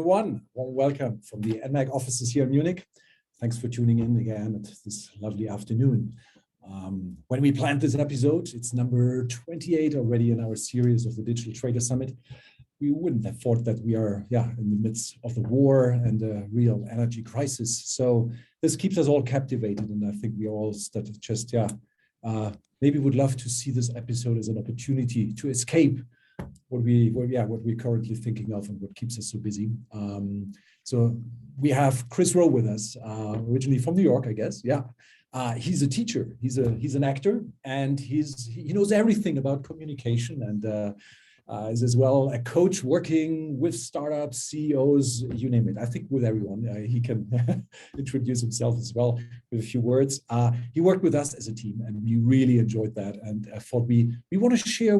everyone. Warm welcome from the NMAC offices here in Munich. Thanks for tuning in again at this lovely afternoon. When we planned this episode, it's number 28 already in our series of the Digital Trader Summit. We wouldn't have thought that we are in the midst of the war and a real energy crisis. So this keeps us all captivated, and I think we all just maybe would love to see this episode as an opportunity to escape what we're currently thinking of and what keeps us so busy. So we have Chris Rowe with us, originally from New York, I guess. He's a teacher, he's an actor, and he knows everything about communication, and is as well a coach working with startups, CEOs, you name it. I think with everyone. He can introduce himself as well with a few words. He worked with us as a team, and we really enjoyed that. And I thought we want to share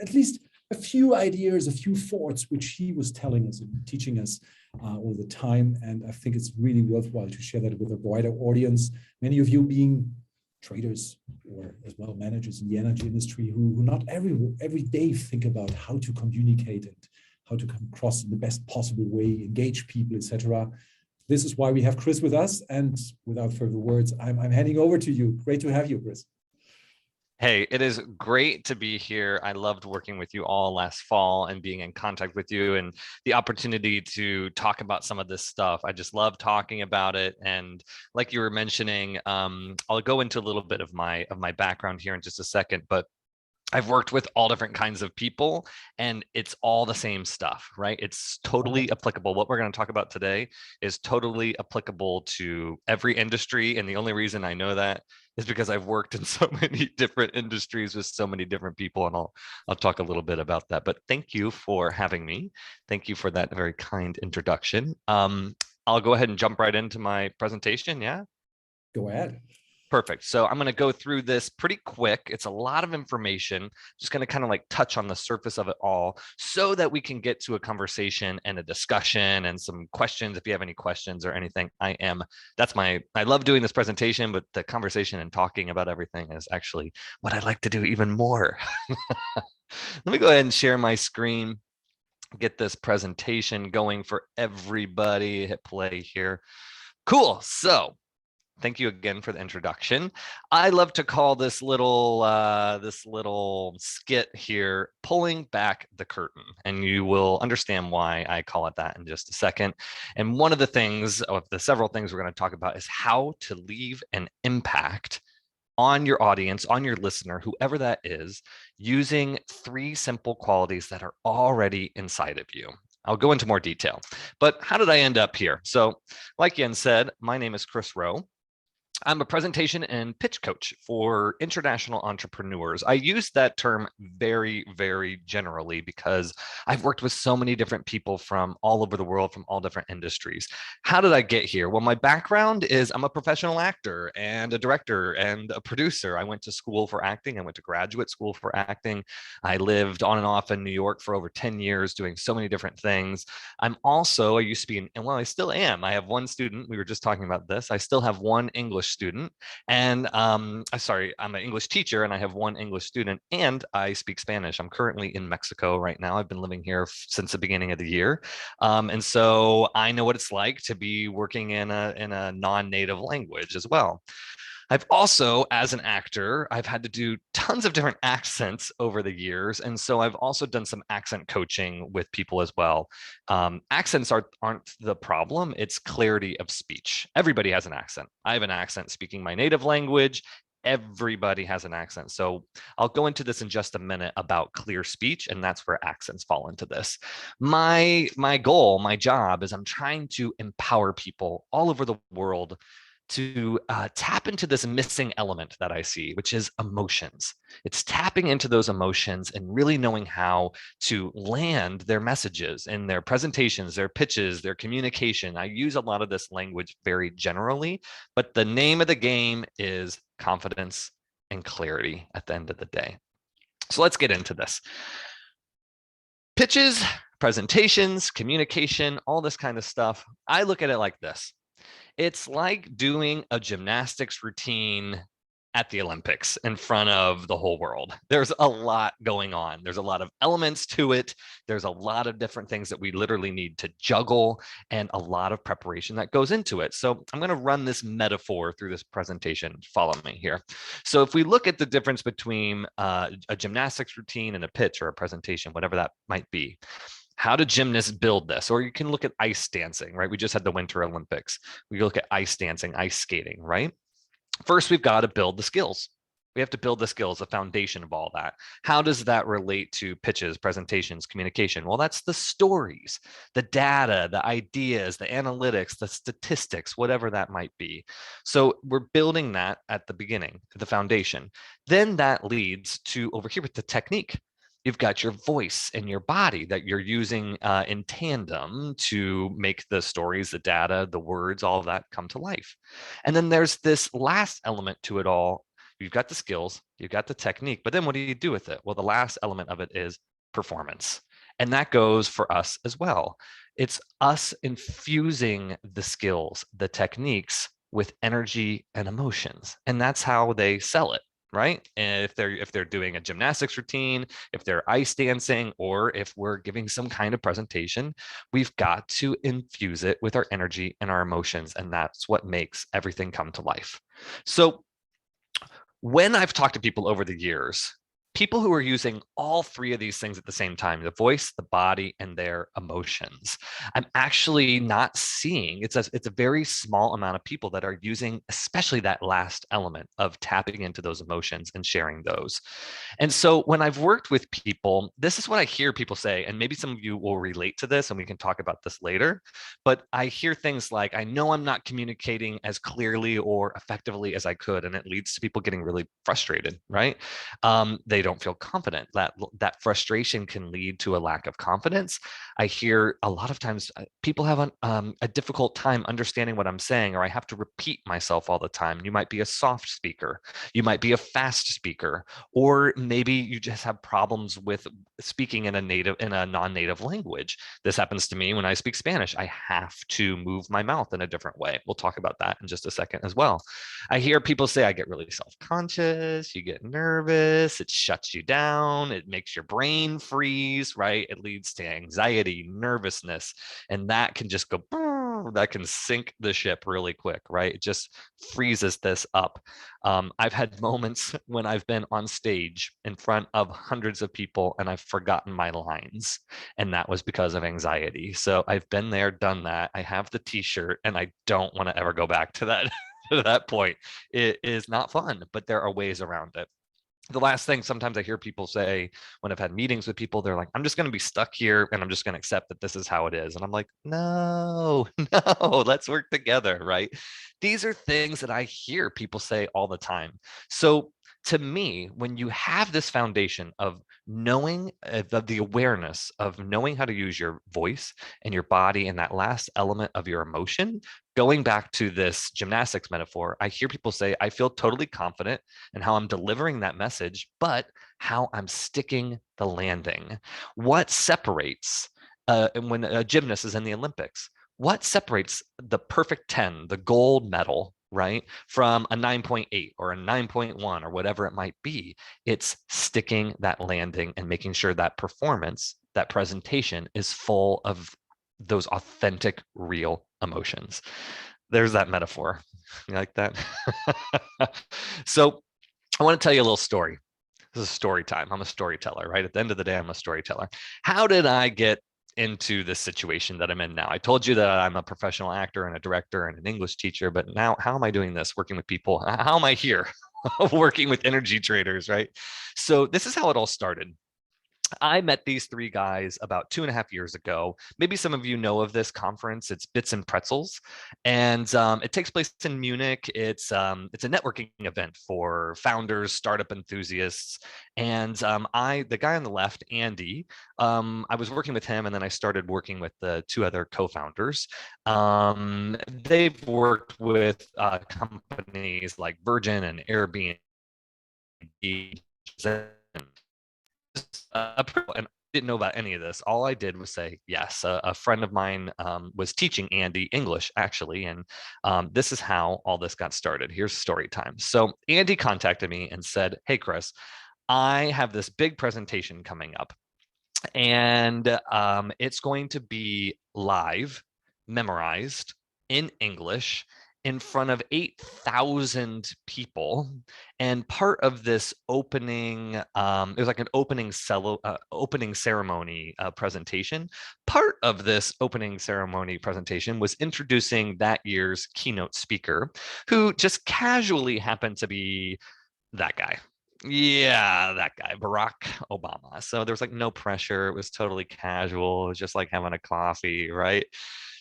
at least a few ideas, a few thoughts, which he was telling us and teaching us all the time. And I think it's really worthwhile to share that with a wider audience. Many of you being traders or as well managers in the energy industry who not every day think about how to communicate and how to come across in the best possible way, engage people, etc. This is why we have Chris with us. And without further words, I'm handing over to you. Great to have you, Chris. Hey, it is great to be here. I loved working with you all last fall and being in contact with you and the opportunity to talk about some of this stuff. I just love talking about it. And like you were mentioning, I'll go into a little bit of my background here in just a second, but I've worked with all different kinds of people, and it's all the same stuff, right? It's totally applicable. What we're going to talk about today is totally applicable to every industry. And the only reason I know that is because I've worked in so many different industries with so many different people, and I'll talk a little bit about that. But thank you for having me. Thank you for that very kind introduction. I'll go ahead and jump right into my presentation. Yeah. Go ahead. Perfect. So I'm going to go through this pretty quick. It's a lot of information. Just going to kind of like touch on the surface of it all so that we can get to a conversation and a discussion and some questions. If you have any questions or anything, I love doing this presentation, but the conversation and talking about everything is actually what I'd like to do even more. Let me go ahead and share my screen, get this presentation going for everybody. Hit play here. Cool. So thank you again for the introduction. I love to call this little skit here "Pulling Back the Curtain," and you will understand why I call it that in just a second. And one of the things, of the several things we're going to talk about, is how to leave an impact on your audience, on your listener, whoever that is, using 3 simple qualities that are already inside of you. I'll go into more detail, but how did I end up here? So like Jen said, my name is Chris Rowe. I'm a presentation and pitch coach for international entrepreneurs. I use that term very, very generally because I've worked with so many different people from all over the world, from all different industries. How did I get here? Well, my background is I'm a professional actor and a director and a producer. I went to school for acting. I went to graduate school for acting. I lived on and off in New York for over 10 years doing so many different things. I used to be, I still am. I have one student. We were just talking about this. I still have one English student, and I'm an English teacher, and I have one English student, and I speak Spanish. I'm currently in Mexico right now. I've been living here since the beginning of the year, and so I know what it's like to be working in a non-native language as well. I've also, as an actor, I've had to do tons of different accents over the years. And so I've also done some accent coaching with people as well. Accents aren't the problem. It's clarity of speech. Everybody has an accent. I have an accent speaking my native language. Everybody has an accent. So I'll go into this in just a minute about clear speech, and that's where accents fall into this. My goal, my job is I'm trying to empower people all over the world to tap into this missing element that I see, which is emotions. It's tapping into those emotions and really knowing how to land their messages in their presentations, their pitches, their communication. I use a lot of this language very generally, but the name of the game is confidence and clarity at the end of the day. So let's get into this. Pitches, presentations, communication, all this kind of stuff. I look at it like this. It's like doing a gymnastics routine at the Olympics in front of the whole world. There's a lot going on. There's a lot of elements to it. There's a lot of different things that we literally need to juggle and a lot of preparation that goes into it. So I'm going to run this metaphor through this presentation. Follow me here. So if we look at the difference between a gymnastics routine and a pitch or a presentation, whatever that might be, how do gymnasts build this? Or you can look at ice dancing, right? We just had the Winter Olympics. We look at ice dancing, ice skating, right? First, we've got to build the skills. We have to build the skills, the foundation of all that. How does that relate to pitches, presentations, communication? Well, that's the stories, the data, the ideas, the analytics, the statistics, whatever that might be. So we're building that at the beginning, the foundation. Then that leads to over here with the technique. You've got your voice and your body that you're using in tandem to make the stories, the data, the words, all of that come to life. And then there's this last element to it all. You've got the skills, you've got the technique, but then what do you do with it? Well, the last element of it is performance. And that goes for us as well. It's us infusing the skills, the techniques with energy and emotions. And that's how they sell it, right? And if they're doing a gymnastics routine, if they're ice dancing, or if we're giving some kind of presentation, we've got to infuse it with our energy and our emotions, and that's what makes everything come to life. So when I've talked to people over the years, people who are using all three of these things at the same time, the voice, the body, and their emotions, I'm actually not seeing, it's a very small amount of people that are using especially that last element of tapping into those emotions and sharing those. And so when I've worked with people, this is what I hear people say, and maybe some of you will relate to this and we can talk about this later, but I hear things like, I know I'm not communicating as clearly or effectively as I could, and it leads to people getting really frustrated, right? They don't feel confident. That frustration can lead to a lack of confidence. I hear a lot of times people have a difficult time understanding what I'm saying, or I have to repeat myself all the time. You might be a soft speaker, you might be a fast speaker, or maybe you just have problems with speaking in a non-native language. This happens to me when I speak Spanish. I have to move my mouth in a different way. We'll talk about that in just a second as well. I hear people say I get really self-conscious, you get nervous, it shuts you down, it makes your brain freeze, right? It leads to anxiety, nervousness, and that can just go, that can sink the ship really quick, right? It just freezes this up. I've had moments when I've been on stage in front of hundreds of people and I've forgotten my lines, and that was because of anxiety. So I've been there, done that. I have the t-shirt, and I don't want to ever go back to that to that point. It is not fun, but there are ways around it. The last thing sometimes I hear people say when I've had meetings with people, they're like, I'm just going to be stuck here and I'm just going to accept that this is how it is. And I'm like, no, no, let's work together, right? These are things that I hear people say all the time. So to me, when you have this foundation of knowing the awareness of knowing how to use your voice and your body and that last element of your emotion, going back to this gymnastics metaphor, I hear people say, I feel totally confident in how I'm delivering that message, but how I'm sticking the landing. What separates when a gymnast is in the Olympics? What separates the perfect 10, the gold medal, right, from a 9.8 or a 9.1 or whatever it might be? It's sticking that landing and making sure that performance, that presentation is full of those authentic, real emotions. There's that metaphor. You like that? So I want to tell you a little story. This is story time. I'm a storyteller, right? At the end of the day, I'm a storyteller. How did I get into this situation that I'm in now? I told you that I'm a professional actor and a director and an English teacher, but now how am I doing this? Working with people? How am I here? Working with energy traders, right? So this is how it all started. I met these three guys about 2.5 years ago. Maybe some of you know of this conference. It's Bits and Pretzels, and it takes place in Munich. It's a networking event for founders, startup enthusiasts, and the guy on the left, Andy, I was working with him, and then I started working with the two other co-founders. They've worked with companies like Virgin and Airbnb. And didn't know about any of this. All I did was say yes. A friend of mine was teaching Andy English, actually, and this is how all this got started. Here's story time. So Andy contacted me and said, "Hey, Chris, I have this big presentation coming up, and it's going to be live, memorized in English in front of 8,000 people. And part of this opening, it was like an opening ceremony presentation. Part of this opening ceremony presentation was introducing that year's keynote speaker, who just casually happened to be that guy. Yeah, that guy, Barack Obama. So there was like no pressure. It was totally casual. It was just like having a coffee, right?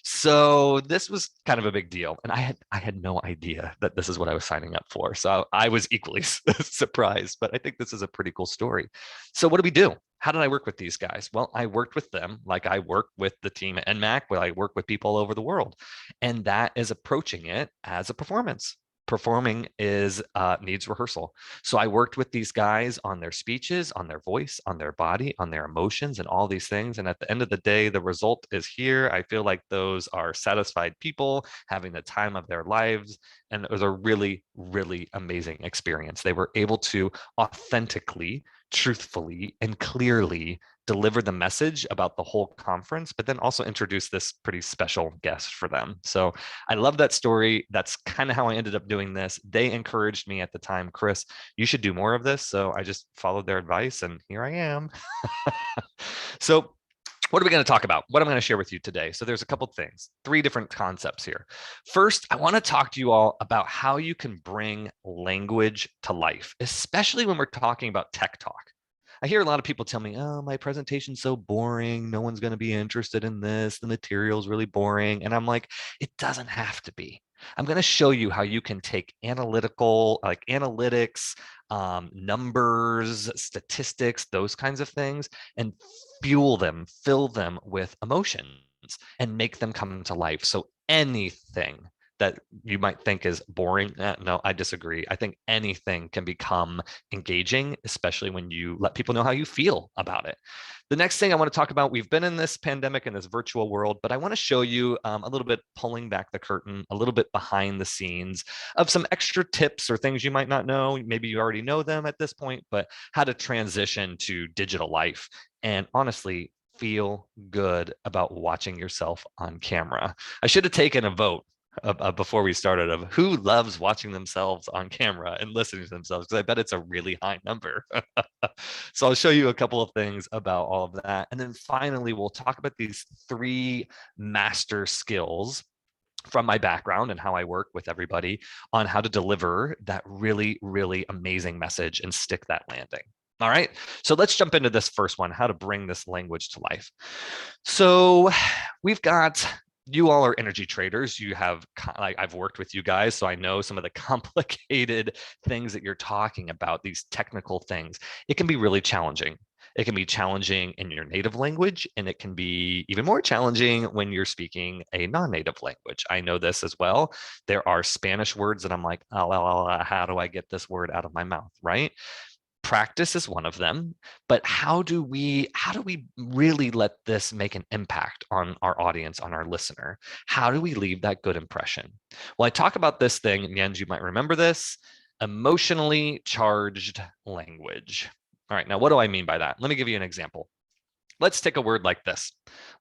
So this was kind of a big deal. And I had no idea that this is what I was signing up for. So I was equally surprised, but I think this is a pretty cool story. So what do we do? How did I work with these guys? Well, I worked with them like I work with the team at NMAC, where I work with people all over the world. And that is approaching it as a performance. Performing is needs rehearsal. So I worked with these guys on their speeches, on their voice, on their body, on their emotions, and all these things. And at the end of the day, the result is here. I feel like those are satisfied people having the time of their lives. And it was a really, really amazing experience. They were able to authentically, truthfully, and clearly deliver the message about the whole conference, but then also introduce this pretty special guest for them. So I love that story. That's kind of how I ended up doing this. They encouraged me at the time, Chris, you should do more of this. So I just followed their advice, and here I am. So what are we going to talk about? What I'm going to share with you today. So there's a couple of things, 3 different concepts here. First, I want to talk to you all about how you can bring language to life, especially when we're talking about tech talk. I hear a lot of people tell me, oh, my presentation's so boring. No one's going to be interested in this. The material's really boring. And I'm like, it doesn't have to be. I'm going to show you how you can take analytical, like analytics, numbers, statistics, those kinds of things, and fuel them, fill them with emotions and make them come to life. So anything that you might think is boring. No, I disagree. I think anything can become engaging, especially when you let people know how you feel about it. The next thing I want to talk about, we've been in this pandemic in this virtual world, but I want to show you a little bit pulling back the curtain, a little bit behind the scenes of some extra tips or things you might not know. Maybe you already know them at this point, but how to transition to digital life. And honestly, feel good about watching yourself on camera. I should have taken a vote before we started of who loves watching themselves on camera and listening to themselves, because I bet it's a really high number. So I'll show you a couple of things about all of that. And then finally, we'll talk about these 3 master skills from my background and how I work with everybody on how to deliver that really, really amazing message and stick that landing. All right, so let's jump into this first one, how to bring this language to life. So we've got, you all are energy traders. You have, like, I've worked with you guys, so I know some of the complicated things that you're talking about, these technical things. It can be really challenging. It can be challenging in your native language, and it can be even more challenging when you're speaking a non-native language. I know this as well. There are Spanish words that I'm like, oh, how do I get this word out of my mouth, right? Practice is one of them, but how do we really let this make an impact on our audience, on our listener? How do we leave that good impression? Well, I talk about this thing, and Jens, you might remember this, emotionally charged language. All right, now what do I mean by that? Let me give you an example. Let's take a word like this.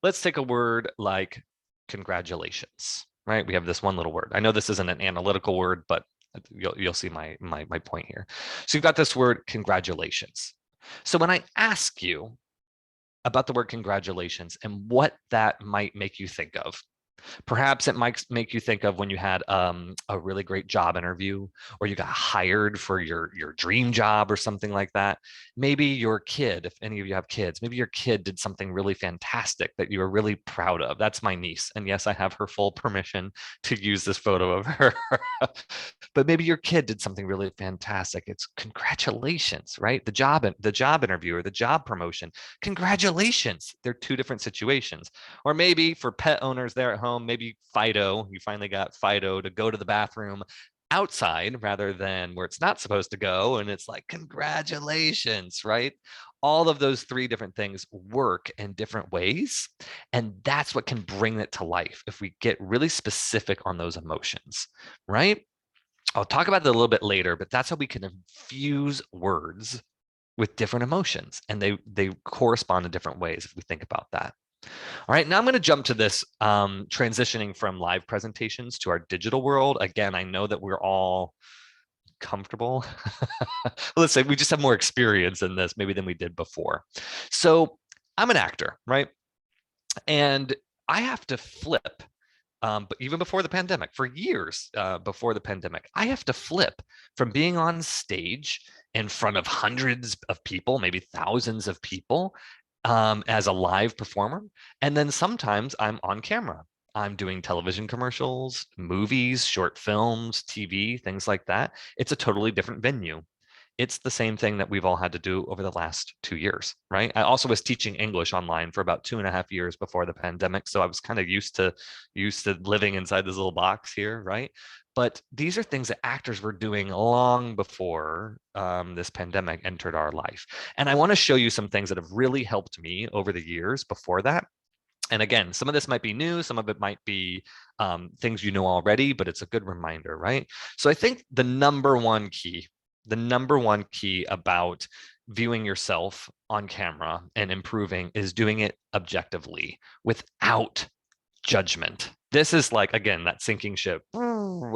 Let's take a word like congratulations, right? We have this one little word. I know this isn't an analytical word, but you'll see my point here. So you've got this word congratulations. So when I ask you about the word congratulations and what that might make you think of, perhaps it might make you think of when you had a really great job interview, or you got hired for your dream job or something like that. Maybe your kid, if any of you have kids, maybe your kid did something really fantastic that you were really proud of. That's my niece. And yes, I have her full permission to use this photo of her. But maybe your kid did something really fantastic. It's congratulations, right? The job interview or the job promotion. Congratulations. They're 2 different situations. Or maybe for pet owners there at home, maybe Fido, you finally got Fido to go to the bathroom outside rather than where it's not supposed to go. And it's like, congratulations, right? all of those three different things work in different ways. And that's what can bring it to life if we get really specific on those emotions, right? I'll talk about it a little bit later, but that's how we can infuse words with different emotions, and they correspond in different ways if we think about that. All right, now I'm going to jump to this transitioning from live presentations to our digital world. Again, I know that we're all comfortable. Let's say we just have more experience in this maybe than we did before. So I'm an actor, right? And I have to flip. But even before the pandemic, for years before the pandemic, I have to flip from being on stage in front of hundreds of people, maybe thousands of people, as a live performer. And then sometimes I'm on camera. I'm doing television commercials, movies, short films, TV, things like that. It's a totally different venue. It's the same thing that we've all had to do over the last 2 years, right? I also was teaching English online for about 2.5 years before the pandemic. So I was kind of used to living inside this little box here, right? But these are things that actors were doing long before this pandemic entered our life. And I want to show you some things that have really helped me over the years before that. And again, some of this might be new, some of it might be things you know already, but it's a good reminder, right? So I think the number one key about viewing yourself on camera and improving is doing it objectively without judgment. This is like, again, that sinking ship.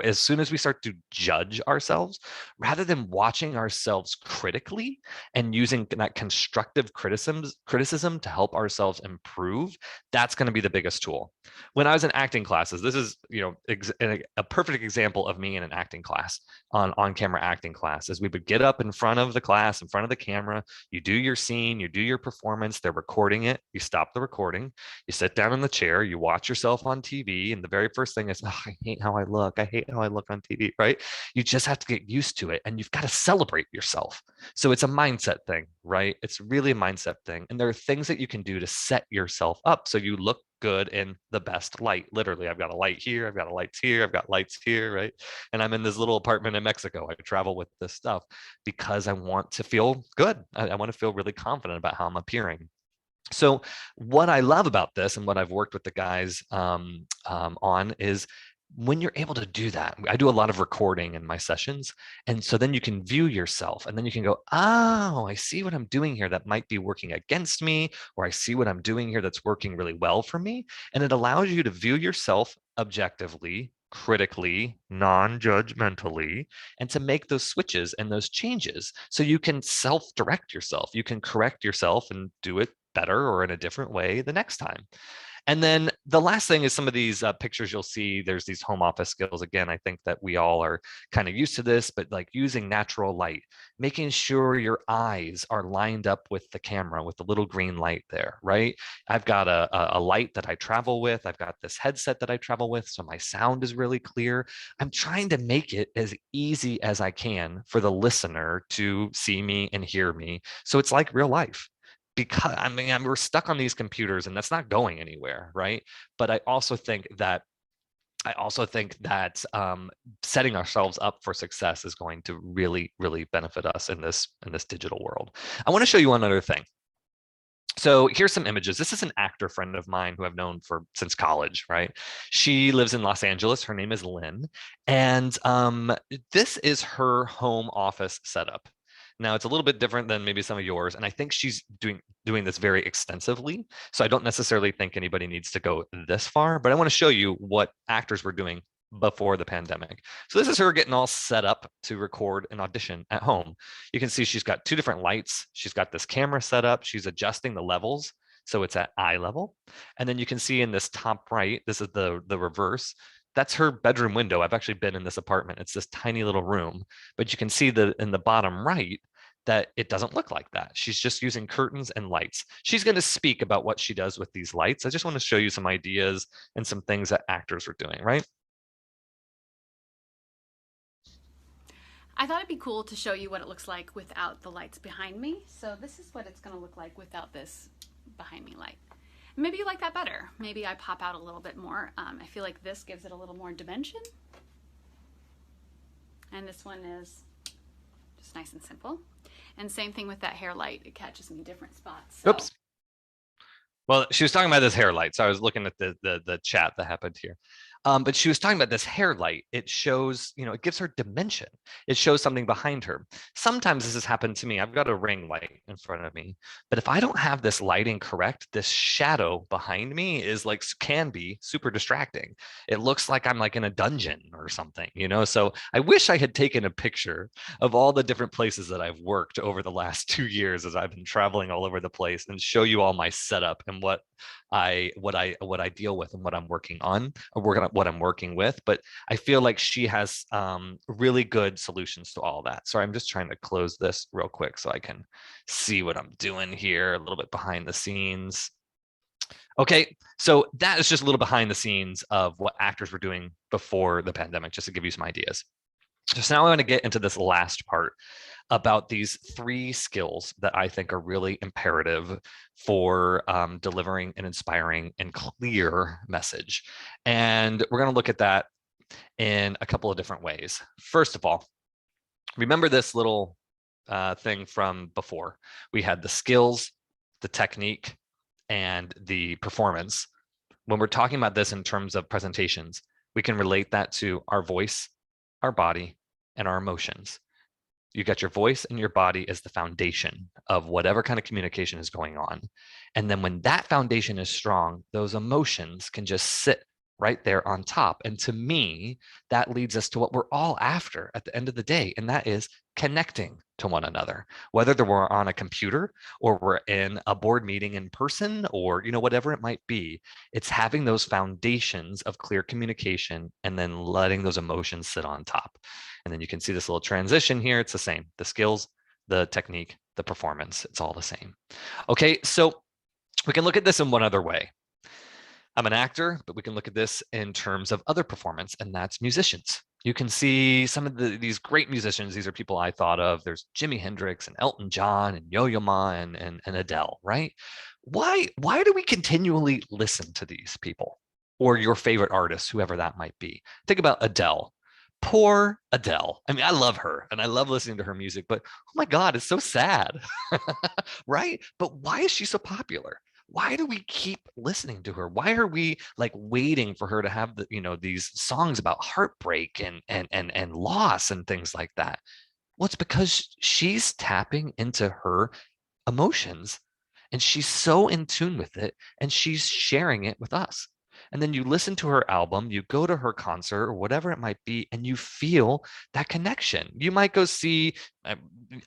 As soon as we start to judge ourselves, rather than watching ourselves critically and using that constructive criticism to help ourselves improve, that's going to be the biggest tool. When I was in acting classes, this is, a perfect example of me in an acting class, on-camera acting class, is we would get up in front of the class, in front of the camera, you do your scene, you do your performance, they're recording it, you stop the recording, you sit down in the chair, you watch yourself on TV, and the very first thing is, oh, I hate how I look. I hate how I look on TV, right? You just have to get used to it, and you've got to celebrate yourself. So it's a mindset thing, right? It's really a mindset thing. And there are things that you can do to set yourself up so you look good in the best light. Literally, I've got a light here, I've got lights here, I've got lights here, right? And I'm in this little apartment in Mexico. I travel with this stuff because I want to feel good. I want to feel really confident about how I'm appearing. So what I love about this and what I've worked with the guys on is when you're able to do that. I do a lot of recording in my sessions. And so then you can view yourself and then you can go, oh, I see what I'm doing here that might be working against me, or I see what I'm doing here that's working really well for me. And it allows you to view yourself objectively, critically, non-judgmentally, and to make those switches and those changes so you can self-direct yourself. You can correct yourself and do it better or in a different way the next time. And then the last thing is some of these pictures you'll see, there's these home office skills. Again, I think that we all are kind of used to this, but like using natural light, making sure your eyes are lined up with the camera with the little green light there, right? I've got a light that I travel with. I've got this headset that I travel with, so my sound is really clear. I'm trying to make it as easy as I can for the listener to see me and hear me. So it's like real life, because I mean, we're stuck on these computers and that's not going anywhere, right? But I also think that setting ourselves up for success is going to really, really benefit us in this digital world. I want to show you one other thing. So here's some images. This is an actor friend of mine who I've known since college, right? She lives in Los Angeles. Her name is Lynn. And this is her home office setup. Now it's a little bit different than maybe some of yours. And I think she's doing this very extensively. So I don't necessarily think anybody needs to go this far, but I want to show you what actors were doing before the pandemic. So this is her getting all set up to record an audition at home. You can see she's got two different lights. She's got this camera set up. She's adjusting the levels so it's at eye level. And then you can see in this top right, this is the reverse. That's her bedroom window. I've actually been in this apartment. It's this tiny little room, but you can see in the bottom right that it doesn't look like that. She's just using curtains and lights. She's going to speak about what she does with these lights. I just want to show you some ideas and some things that actors are doing, right? I thought it'd be cool to show you what it looks like without the lights behind me. So this is what it's going to look like without this behind me light. Maybe you like that better. Maybe I pop out a little bit more. I feel like this gives it a little more dimension. And this one is It's nice and simple. And same thing with that hair light. It catches me different spots. So. Oops. Well, she was talking about this hair light. So I was looking at the chat that happened here. But she was talking about this hair light. It shows, it gives her dimension. It shows something behind her. Sometimes this has happened to me. I've got a ring light in front of me, but if I don't have this lighting correct, this shadow behind me can be super distracting. It looks like I'm like in a dungeon or something, So I wish I had taken a picture of all the different places that I've worked over the last 2 years as I've been traveling all over the place and show you all my setup and what I deal with and what I'm working on, or what I'm working with. But I feel like she has really good solutions to all that. So I'm just trying to close this real quick so I can see what I'm doing here, a little bit behind the scenes. Okay, so that is just a little behind the scenes of what actors were doing before the pandemic, just to give you some ideas. So now I want to get into this last part about these 3 skills that I think are really imperative for delivering an inspiring and clear message. And we're going to look at that in a couple of different ways. First of all, remember this little thing from before. We had the skills, the technique, and the performance. When we're talking about this in terms of presentations, we can relate that to our voice, our body, and our emotions. You got your voice and your body as the foundation of whatever kind of communication is going on. And then when that foundation is strong, those emotions can just sit right there on top. And to me, that leads us to what we're all after at the end of the day, and that is connecting to one another, whether we're on a computer or we're in a board meeting in person, or whatever it might be. It's having those foundations of clear communication and then letting those emotions sit on top. And then you can see this little transition here. It's the same. The skills, the technique, the performance, it's all the same. Okay, so we can look at this in one other way. I'm an actor, but we can look at this in terms of other performance, and that's musicians. You can see some of these great musicians. These are people I thought of. There's Jimi Hendrix and Elton John and Yo-Yo Ma and Adele, right? Why do we continually listen to these people, or your favorite artist, whoever that might be? Think about Adele. Poor Adele. I mean, I love her and I love listening to her music, but oh my God, it's so sad, right? But why is she so popular? Why do we keep listening to her? Why are we like waiting for her to have these songs about heartbreak and loss and things like that? Well, it's because she's tapping into her emotions and she's so in tune with it, and she's sharing it with us. And then you listen to her album, you go to her concert or whatever it might be, and you feel that connection. You might go see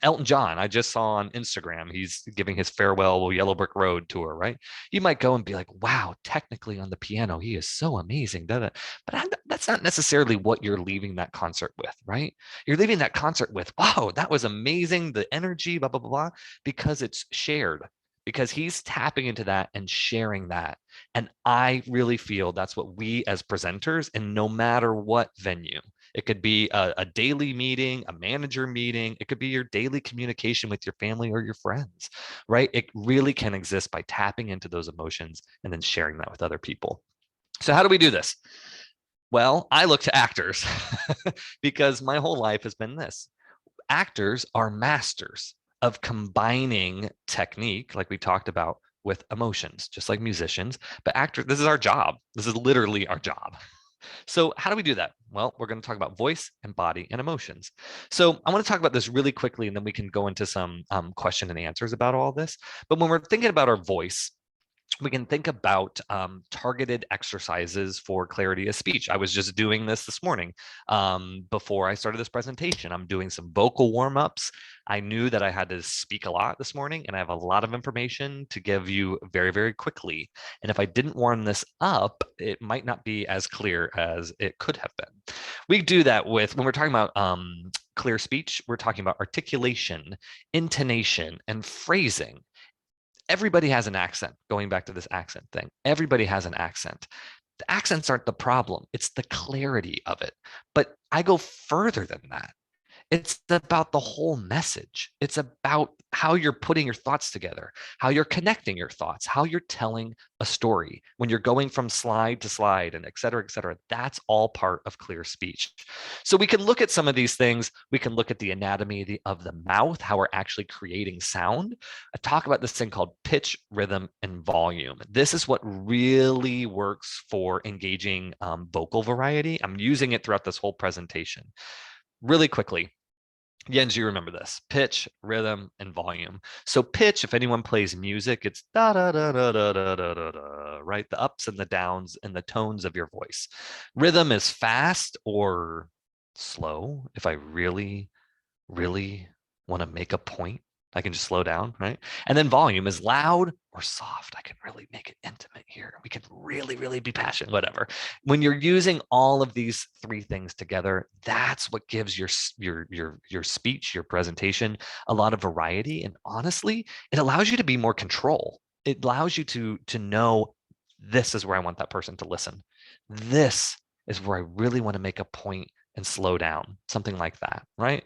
Elton John. I just saw on Instagram, he's giving his farewell Yellow Brick Road tour, right? You might go and be like, wow, technically on the piano, he is so amazing. But that's not necessarily what you're leaving that concert with, right? You're leaving that concert with, wow, that was amazing. The energy, blah, blah, blah, blah, because it's shared. Because he's tapping into that and sharing that. And I really feel that's what we as presenters, and no matter what venue, it could be a daily meeting, a manager meeting, it could be your daily communication with your family or your friends, right? It really can exist by tapping into those emotions and then sharing that with other people. So how do we do this? Well, I look to actors because my whole life has been this. Actors are masters of combining technique, like we talked about, with emotions, just like musicians. But actors, this is our job. This is literally our job. So how do we do that? Well, we're going to talk about voice and body and emotions. So I want to talk about this really quickly, and then we can go into some question and answers about all this. But when we're thinking about our voice, we can think about targeted exercises for clarity of speech. I was just doing this morning before I started this presentation. I'm doing some vocal warm-ups. I knew that I had to speak a lot this morning, and I have a lot of information to give you very, very quickly. And if I didn't warm this up, it might not be as clear as it could have been. We do that with, when we're talking about clear speech, we're talking about articulation, intonation, and phrasing. Everybody has an accent, going back to this accent thing. Everybody has an accent. The accents aren't the problem. It's the clarity of it. But I go further than that. It's about the whole message. It's about how you're putting your thoughts together, how you're connecting your thoughts, how you're telling a story when you're going from slide to slide and et cetera, et cetera. That's all part of clear speech. So we can look at some of these things. We can look at the anatomy of the mouth, how we're actually creating sound. I talk about this thing called pitch, rhythm, and volume. This is what really works for engaging vocal variety. I'm using it throughout this whole presentation. Really quickly, Jens, you remember this: pitch, rhythm, and volume. So pitch, if anyone plays music, it's da da da da da da da da da, right? The ups and the downs and the tones of your voice. Rhythm is fast or slow. If I really, really want to make a point, I can just slow down, right? And then volume is loud or soft. I can really make it intimate here. We can really, really be passionate, whatever. When you're using all of these three things together, that's what gives your speech, your presentation, a lot of variety. And honestly, it allows you to be more control. It allows you to know, this is where I want that person to listen. This is where I really want to make a point and slow down, something like that, right?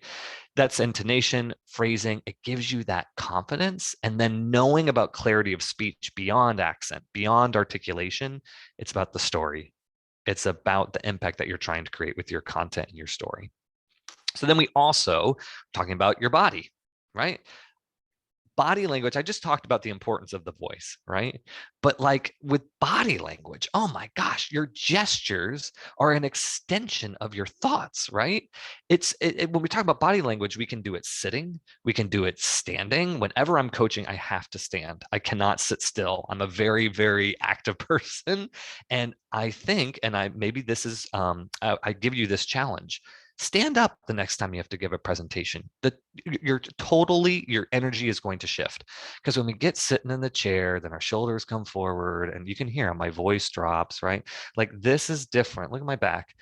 That's intonation, phrasing. It gives you that confidence. And then knowing about clarity of speech beyond accent, beyond articulation, it's about the story. It's about the impact that you're trying to create with your content and your story. So then we also talking about your body, right? Body language, I just talked about the importance of the voice, right? But like with body language, oh my gosh, your gestures are an extension of your thoughts, right? When we talk about body language, we can do it sitting, we can do it standing. Whenever I'm coaching, I have to stand. I cannot sit still. I'm a very, very active person. And I think, and I maybe this is, I give you this challenge. Stand up the next time you have to give a presentation. Your energy is going to shift, because when we get sitting in the chair, then our shoulders come forward and you can hear my voice drops, right? Like this is different. Look at my back.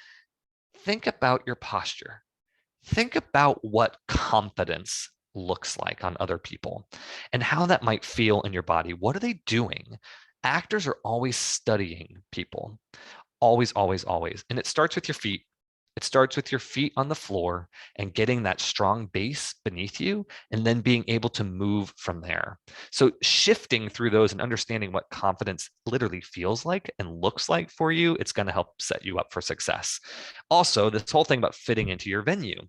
Think about your posture. Think about what confidence looks like on other people and how that might feel in your body. What are they doing? Actors are always studying people. Always, always, always. And it starts with your feet. It starts with your feet on the floor and getting that strong base beneath you, and then being able to move from there. So shifting through those and understanding what confidence literally feels like and looks like for you, it's going to help set you up for success. Also, this whole thing about fitting into your venue.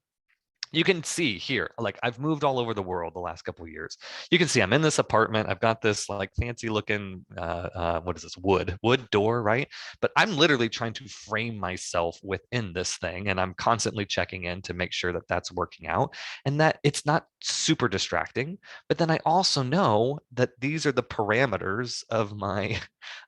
You can see here, like I've moved all over the world the last couple of years. You can see I'm in this apartment. I've got this like fancy looking, what is this, wood door, right? But I'm literally trying to frame myself within this thing, and I'm constantly checking in to make sure that that's working out and that it's not super distracting. But then I also know that these are the parameters of my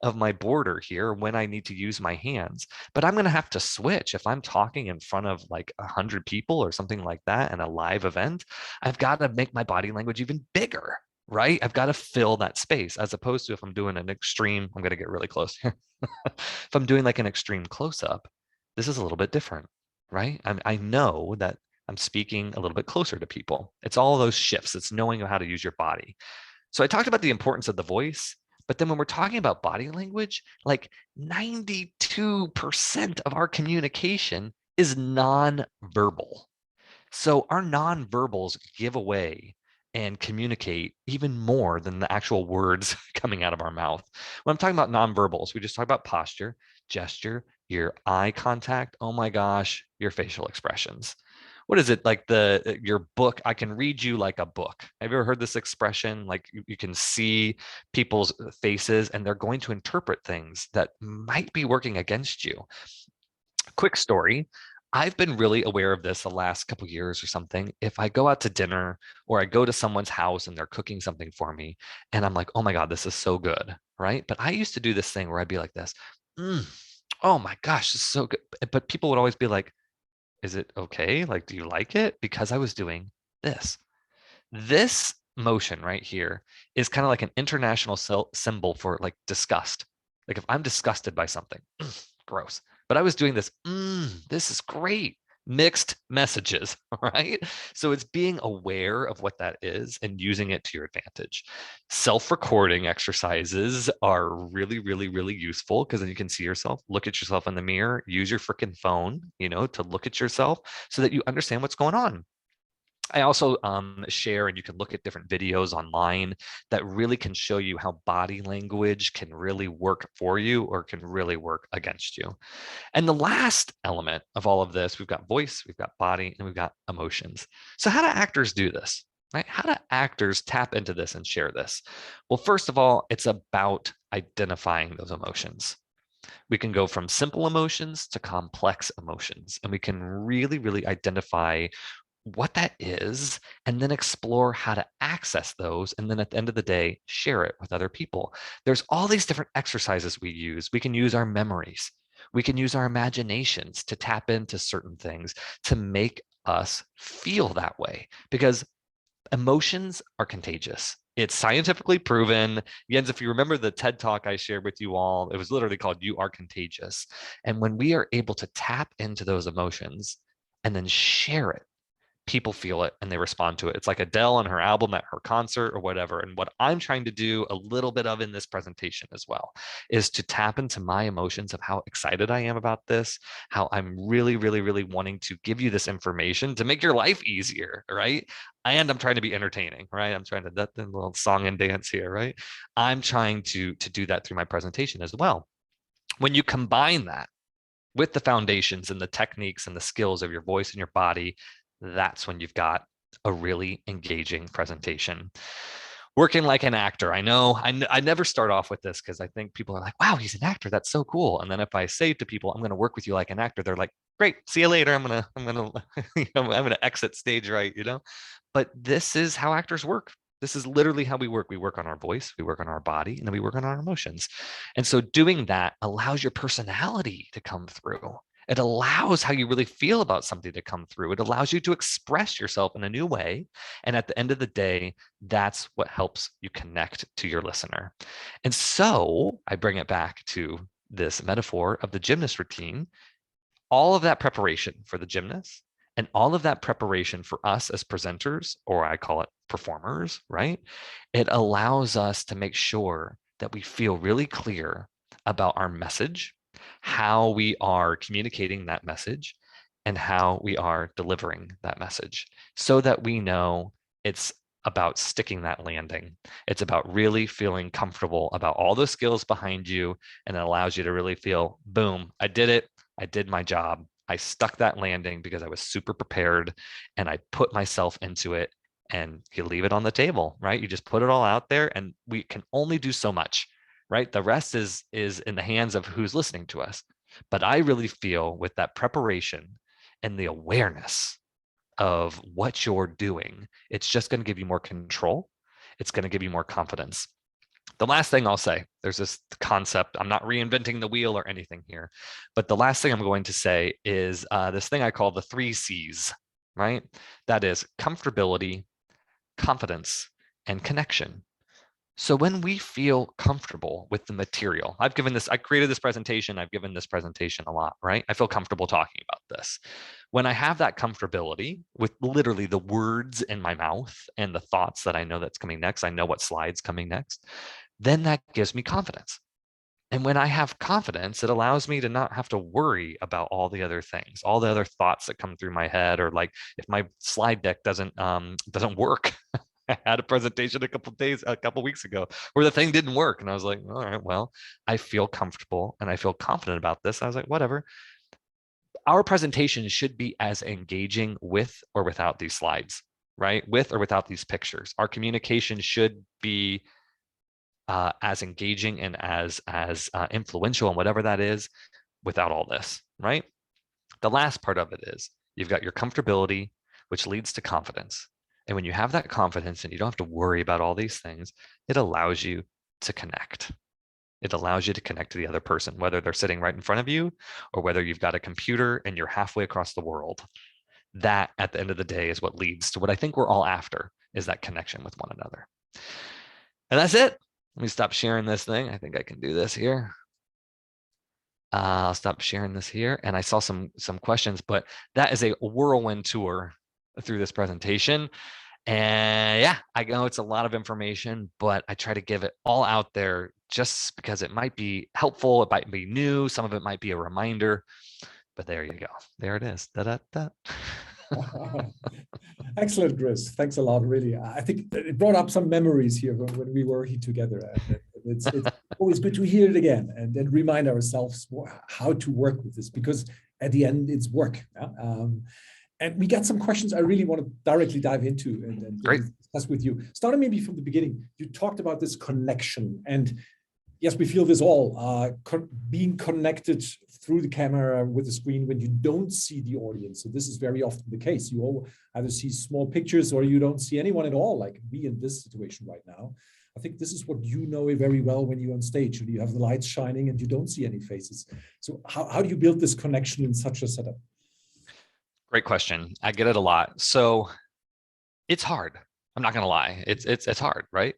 of my border here when I need to use my hands. But I'm going to have to switch if I'm talking in front of like 100 people or something like that in a live event. I've got to make my body language even bigger, right? I've got to fill that space, as opposed to if I'm doing an extreme, I'm going to get really close here. If I'm doing like an extreme close up, this is a little bit different, right? I know that I'm speaking a little bit closer to people. It's all those shifts. It's knowing how to use your body. So I talked about the importance of the voice, but then when we're talking about body language, like 92% of our communication is nonverbal. So our nonverbals give away and communicate even more than the actual words coming out of our mouth. When I'm talking about nonverbals, we just talk about posture, gesture, your eye contact, oh my gosh, your facial expressions. What is it, like your book? I can read you like a book. Have you ever heard this expression? Like you can see people's faces and they're going to interpret things that might be working against you. Quick story. I've been really aware of this the last couple years or something. If I go out to dinner or I go to someone's house and they're cooking something for me and I'm like, oh my God, this is so good, right? But I used to do this thing where I'd be like this, oh my gosh, this is so good. But people would always be like, is it okay? Like, do you like it? Because I was doing this. This motion right here is kind of like an international symbol for like disgust. Like if I'm disgusted by something, gross. But I was doing this, this is great. Mixed messages, right? So it's being aware of what that is and using it to your advantage. Self-recording exercises are really, really, really useful, because then you can see yourself, look at yourself in the mirror, use your freaking phone, to look at yourself so that you understand what's going on. I also share, and you can look at different videos online that really can show you how body language can really work for you or can really work against you. And the last element of all of this, we've got voice, we've got body, and we've got emotions. So how do actors do this? Right? How do actors tap into this and share this? Well, first of all, it's about identifying those emotions. We can go from simple emotions to complex emotions, and we can really, really identify what that is, and then explore how to access those. And then at the end of the day, share it with other people. There's all these different exercises we use. We can use our memories. We can use our imaginations to tap into certain things to make us feel that way, because emotions are contagious. It's scientifically proven. Jens, if you remember the TED talk I shared with you all, it was literally called You Are Contagious. And when we are able to tap into those emotions and then share it, people feel it and they respond to it. It's like Adele and her album at her concert or whatever. And what I'm trying to do a little bit of in this presentation as well is to tap into my emotions of how excited I am about this, how I'm really, really, really wanting to give you this information to make your life easier, right? And I'm trying to be entertaining, right? I'm trying to that little song and dance here, right? I'm trying to do that through my presentation as well. When you combine that with the foundations and the techniques and the skills of your voice and your body, that's when you've got a really engaging presentation. Working like an actor. I know I never start off with this because I think people are like, wow, he's an actor. That's so cool. And then if I say to people, I'm going to work with you like an actor, they're like, great, see you later. I'm going to, I'm going to exit stage right, But this is how actors work. This is literally how we work. We work on our voice, we work on our body, and then we work on our emotions. And so doing that allows your personality to come through. It allows how you really feel about something to come through. It allows you to express yourself in a new way. And at the end of the day, that's what helps you connect to your listener. And so I bring it back to this metaphor of the gymnast routine. All of that preparation for the gymnast and all of that preparation for us as presenters, or I call it performers, right? It allows us to make sure that we feel really clear about our message, how we are communicating that message, and how we are delivering that message so that we know it's about sticking that landing. It's about really feeling comfortable about all the skills behind you, and it allows you to really feel, boom, I did it. I did my job. I stuck that landing because I was super prepared and I put myself into it, and you leave it on the table, right? You just put it all out there, and we can only do so much, right? The rest is in the hands of who's listening to us. But I really feel with that preparation and the awareness of what you're doing, it's just going to give you more control. It's going to give you more confidence. The last thing I'll say, there's this concept, I'm not reinventing the wheel or anything here, but the last thing I'm going to say is this thing I call the 3 C's, right? That is comfortability, confidence, and connection. So when we feel comfortable with the material, I created this presentation, I've given this presentation a lot, right? I feel comfortable talking about this. When I have that comfortability with literally the words in my mouth and the thoughts that I know that's coming next, I know what slide's coming next, then that gives me confidence. And when I have confidence, it allows me to not have to worry about all the other things, all the other thoughts that come through my head, or like if my slide deck doesn't work. I had a presentation a couple weeks ago where the thing didn't work. And I was like, all right, well, I feel comfortable and I feel confident about this. I was like, whatever. Our presentation should be as engaging with or without these slides, right? With or without these pictures. Our communication should be as engaging and as influential and whatever that is without all this, right? The last part of it is you've got your comfortability, which leads to confidence. And when you have that confidence and you don't have to worry about all these things, it allows you to connect. It allows you to connect to the other person, whether they're sitting right in front of you or whether you've got a computer and you're halfway across the world. That, at the end of the day, is what leads to what I think we're all after, is that connection with one another. And that's it. Let me stop sharing this thing. I think I can do this here. I'll stop sharing this here. And I saw some questions, but that is a whirlwind tour through this presentation. And yeah, I know it's a lot of information, but I try to give it all out there just because it might be helpful. It might be new. Some of it might be a reminder, but there you go. There it is. Da, da, da. Excellent, Chris. Thanks a lot. Really, I think it brought up some memories here when we were here together. And it's always good to hear it again and remind ourselves how to work with this, because at the end, it's work. Yeah? And we got some questions I really want to directly dive into and Great. discuss with you. Starting maybe from the beginning, you talked about this connection, and yes, we feel this all, being connected through the camera with the screen when you don't see the audience. So this is very often the case. You all either see small pictures or you don't see anyone at all, like me in this situation right now. I think this is what you know very well when you're on stage and you have the lights shining and you don't see any faces. So how do you build this connection in such a setup? Great question. I get it a lot. So it's hard. I'm not going to lie. It's hard, right?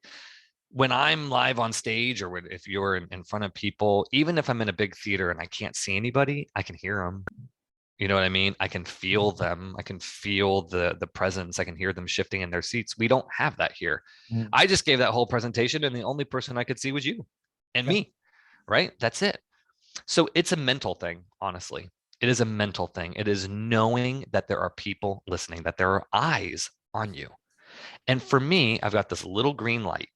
When I'm live on stage, or if you're in front of people, even if I'm in a big theater and I can't see anybody, I can hear them. You know what I mean? I can feel them. I can feel the presence. I can hear them shifting in their seats. We don't have that here. I just gave that whole presentation, and the only person I could see was you and me, right? That's it. So it's a mental thing, honestly. It is a mental thing. It is knowing that there are people listening, that there are eyes on you. And for me, I've got this little green light,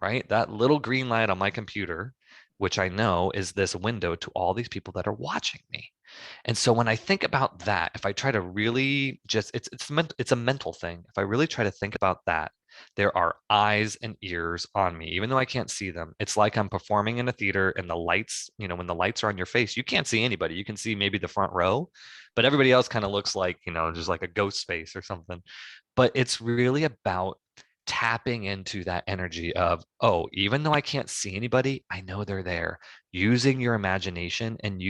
right? That little green light on my computer, which I know is this window to all these people that are watching me. And so when I think about that, if I try to really just, it's a mental thing. If I really try to think about that, there are eyes and ears on me, even though I can't see them. It's like I'm performing in a theater and the lights, when the lights are on your face, you can't see anybody. You can see maybe the front row, but everybody else kind of looks like, just like a ghost face or something. But it's really about tapping into that energy of, oh, even though I can't see anybody, I know they're there. Using your imagination and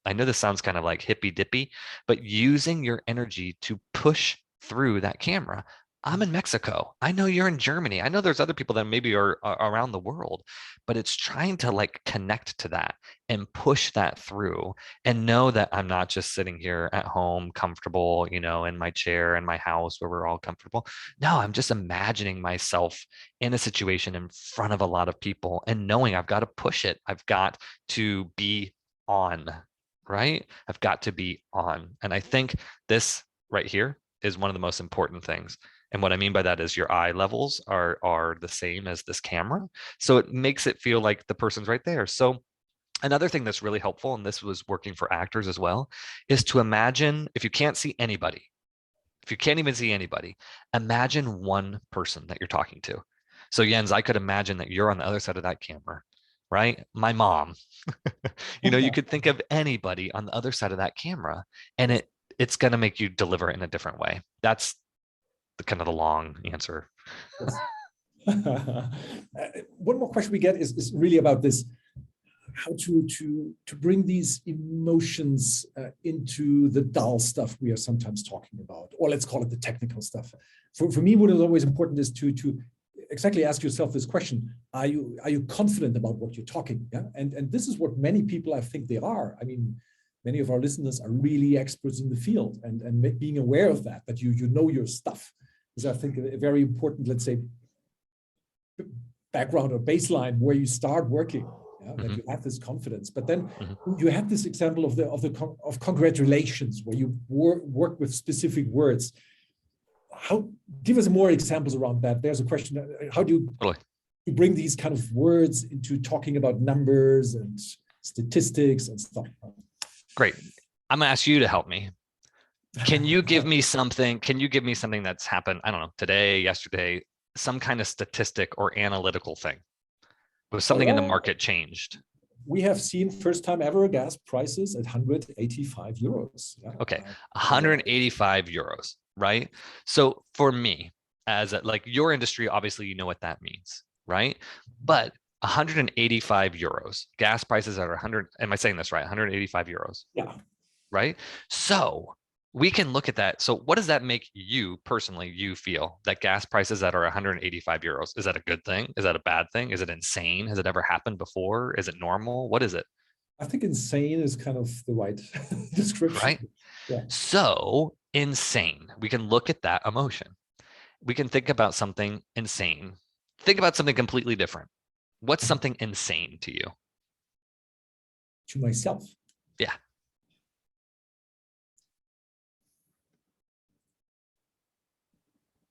I know this sounds kind of like hippy dippy, but using your energy to push through that camera. I'm in Mexico. I know you're in Germany. I know there's other people that maybe are around the world, but it's trying to like connect to that and push that through and know that I'm not just sitting here at home, comfortable, in my chair in my house where we're all comfortable. No, I'm just imagining myself in a situation in front of a lot of people and knowing I've got to push it. I've got to be on, right? I've got to be on. And I think this right here is one of the most important things. And what I mean by that is your eye levels are the same as this camera. So it makes it feel like the person's right there. So another thing that's really helpful, and this was working for actors as well, is to imagine if you can't see anybody, if you can't even see anybody, imagine one person that you're talking to. So Jens, I could imagine that you're on the other side of that camera, right? My mom. You could think of anybody on the other side of that camera, and it's going to make you deliver it in a different way. That's the kind of the long answer. Yes. One more question we get is really about this, how to bring these emotions into the dull stuff we are sometimes talking about, or let's call it the technical stuff. For me, what is always important is to exactly ask yourself this question: Are you confident about what you're talking? Yeah, and this is what many people, I think, they are. I mean, many of our listeners are really experts in the field, and being aware of that you know your stuff is, I think, a very important, let's say, background or baseline where you start working. Yeah, that you have this confidence, but then you have this example of congratulations, where you work with specific words. Give us more examples around that. There's a question: how do you bring these kind of words into talking about numbers and statistics and stuff? Great. I'm gonna ask you to help me. Can you give me something? Can you give me something that's happened? I don't know, today, yesterday, some kind of statistic or analytical thing. Was something in the market changed? We have seen first time ever gas prices at 185 euros. Yeah. Okay, 185 euros, right? So for me, as like your industry, obviously you know what that means, right? But 185 euros, gas prices are 100. Am I saying this right? 185 euros. Yeah. Right. So we can look at that. So what does that make you personally, you feel that gas prices that are 185 euros? Is that a good thing? Is that a bad thing? Is it insane? Has it ever happened before? Is it normal? What is it? I think insane is kind of the right description. Right. Yeah. So insane, we can look at that emotion. We can think about something insane. Think about something completely different. What's something insane to you? To myself. Yeah.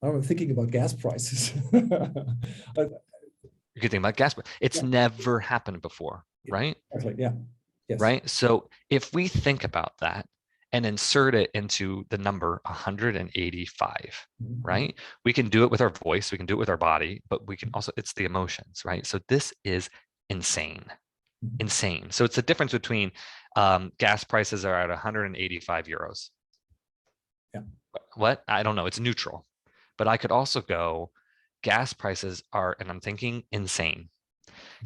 I'm thinking about gas prices. You could think about gas, but it's Yeah. never happened before, right? Exactly. Yeah. Yes. Right. So if we think about that and insert it into the number 185, Mhm. right? We can do it with our voice, we can do it with our body, but we can also, it's the emotions, right? So this is insane, Mhm. insane. So it's the difference between gas prices are at 185 euros. Yeah. What? I don't know. It's neutral. But I could also go, gas prices are, and I'm thinking insane.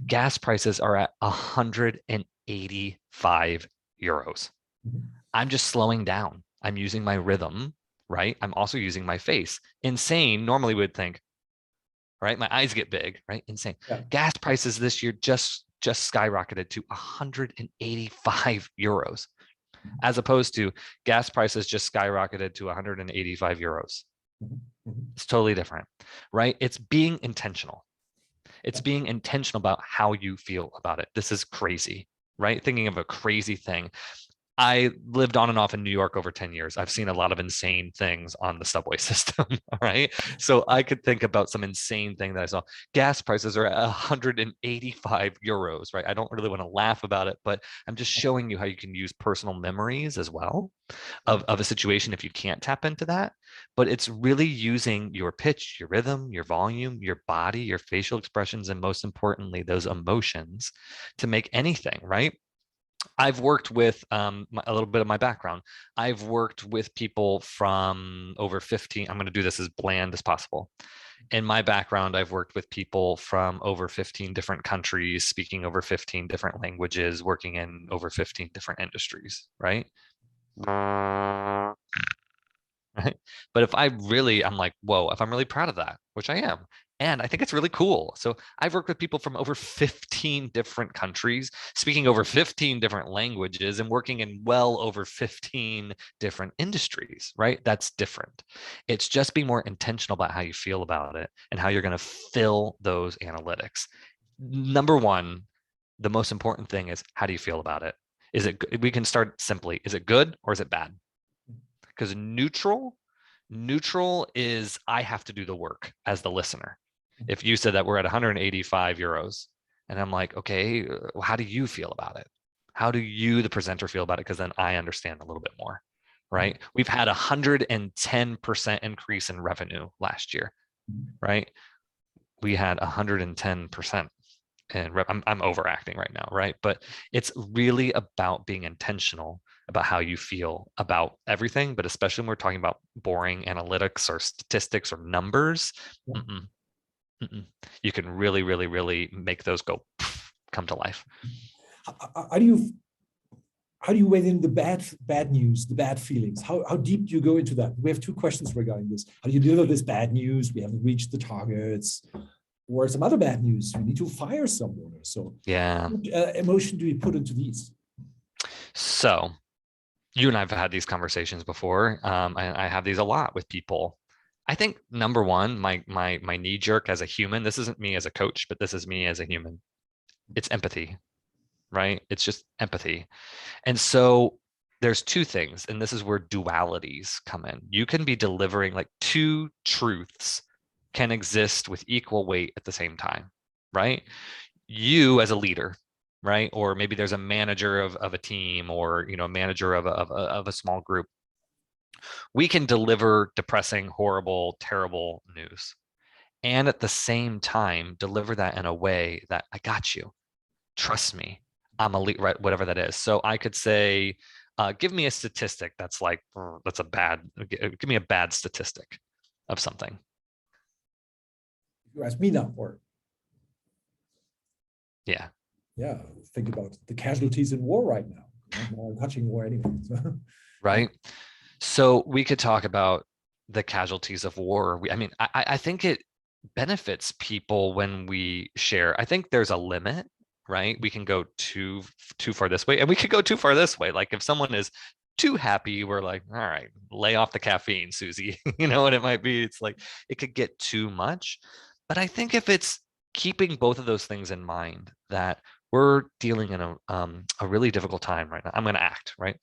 Gas prices are at 185 euros. Mhm. I'm just slowing down. I'm using my rhythm, right? I'm also using my face. Insane, normally would think, right? My eyes get big, right? Insane. Yeah. Gas prices this year just skyrocketed to 185 euros, as opposed to gas prices just skyrocketed to 185 euros. Mhm. Mhm. It's totally different, right? It's being intentional. It's being intentional about how you feel about it. This is crazy, right? Thinking of a crazy thing. I lived on and off in New York over 10 years. I've seen a lot of insane things on the subway system, all right? So I could think about some insane thing that I saw. Gas prices are at 185 euros, right? I don't really want to laugh about it, but I'm just showing you how you can use personal memories as well of a situation if you can't tap into that. But it's really using your pitch, your rhythm, your volume, your body, your facial expressions, and most importantly, those emotions to make anything, right? I've worked with a little bit of my background. I've worked with people from over 15. I'm going to do this as bland as possible. In my background, I've worked with people from over 15 different countries, speaking over 15 different languages, working in over 15 different industries, right? Right? But if I really, I'm like, whoa, if I'm really proud of that, which I am, and I think it's really cool. So I've worked with people from over 15 different countries, speaking over 15 different languages, and working in well over 15 different industries, right? That's different. It's just being more intentional about how you feel about it and how you're going to fill those analytics. Number one, the most important thing is how do you feel about it? Is it, we can start simply, is it good or is it bad? Because neutral is I have to do the work as the listener. If you said that we're at 185 euros and I'm like, okay, how do you feel about it? How do you, the presenter, feel about it? Because then I understand a little bit more, right? We've had 110% increase in revenue last year, right? We had 110%. And I'm overacting right now, right? But it's really about being intentional about how you feel about everything, but especially when we're talking about boring analytics or statistics or numbers, mm-mm, mm-mm. You can really, really, really make those go come to life. How do you weigh in the bad news, the bad feelings? How deep do you go into that? We have two questions regarding this. How do you deal with this bad news? We haven't reached the targets. Or some other bad news, you need to fire someone or so. Yeah. What emotion do you put into these? So you and I have had these conversations before, and I have these a lot with people. I think number one, my knee jerk as a human, this isn't me as a coach, but this is me as a human. It's empathy, right? It's just empathy. And so there's two things, and this is where dualities come in. You can be delivering like two truths can exist with equal weight at the same time, right? You as a leader, right? Or maybe there's a manager of a team or, you know, a manager of a small group. We can deliver depressing, horrible, terrible news. And at the same time, deliver that in a way that I got you. Trust me. I'm a lead, right? Whatever that is. So I could say, give me a statistic that's like, that's a bad, give me a bad statistic of something. You ask me now, or Yeah. yeah, think about the casualties in war right now. I'm touching war anyway. So. Right. So we could talk about the casualties of war. I mean, I think it benefits people when we share. I think there's a limit, right? We can go too far this way, and we could go too far this way. Like if someone is too happy, we're like, all right, lay off the caffeine, Susie. You know what it might be? It's like it could get too much. But I think if it's keeping both of those things in mind, that we're dealing in a really difficult time right now. I'm going to act right.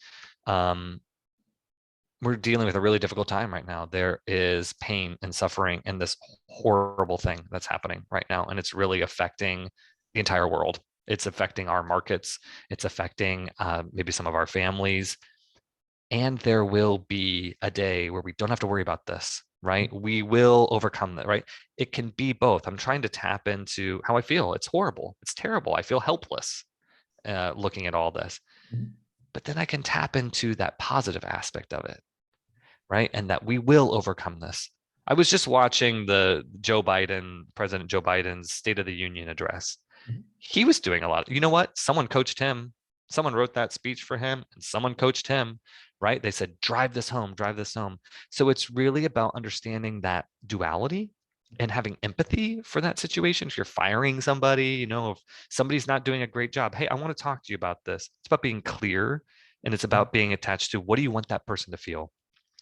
we're dealing with a really difficult time right now. There is pain and suffering and this horrible thing that's happening right now. And it's really affecting the entire world. It's affecting our markets. It's affecting maybe some of our families. And there will be a day where we don't have to worry about this, right? We will overcome that, right? It can be both. I'm trying to tap into how I feel. It's horrible. It's terrible. I feel helpless looking at all this. But then I can tap into that positive aspect of it, right? And that we will overcome this. I was just watching President Joe Biden's State of the Union address. He was doing a lot. You know what? Someone coached him. Someone wrote that speech for him and someone coached him, right? They said, drive this home, drive this home. So it's really about understanding that duality and having empathy for that situation. If you're firing somebody, if somebody's not doing a great job, hey, I want to talk to you about this. It's about being clear and it's about being attached to what do you want that person to feel?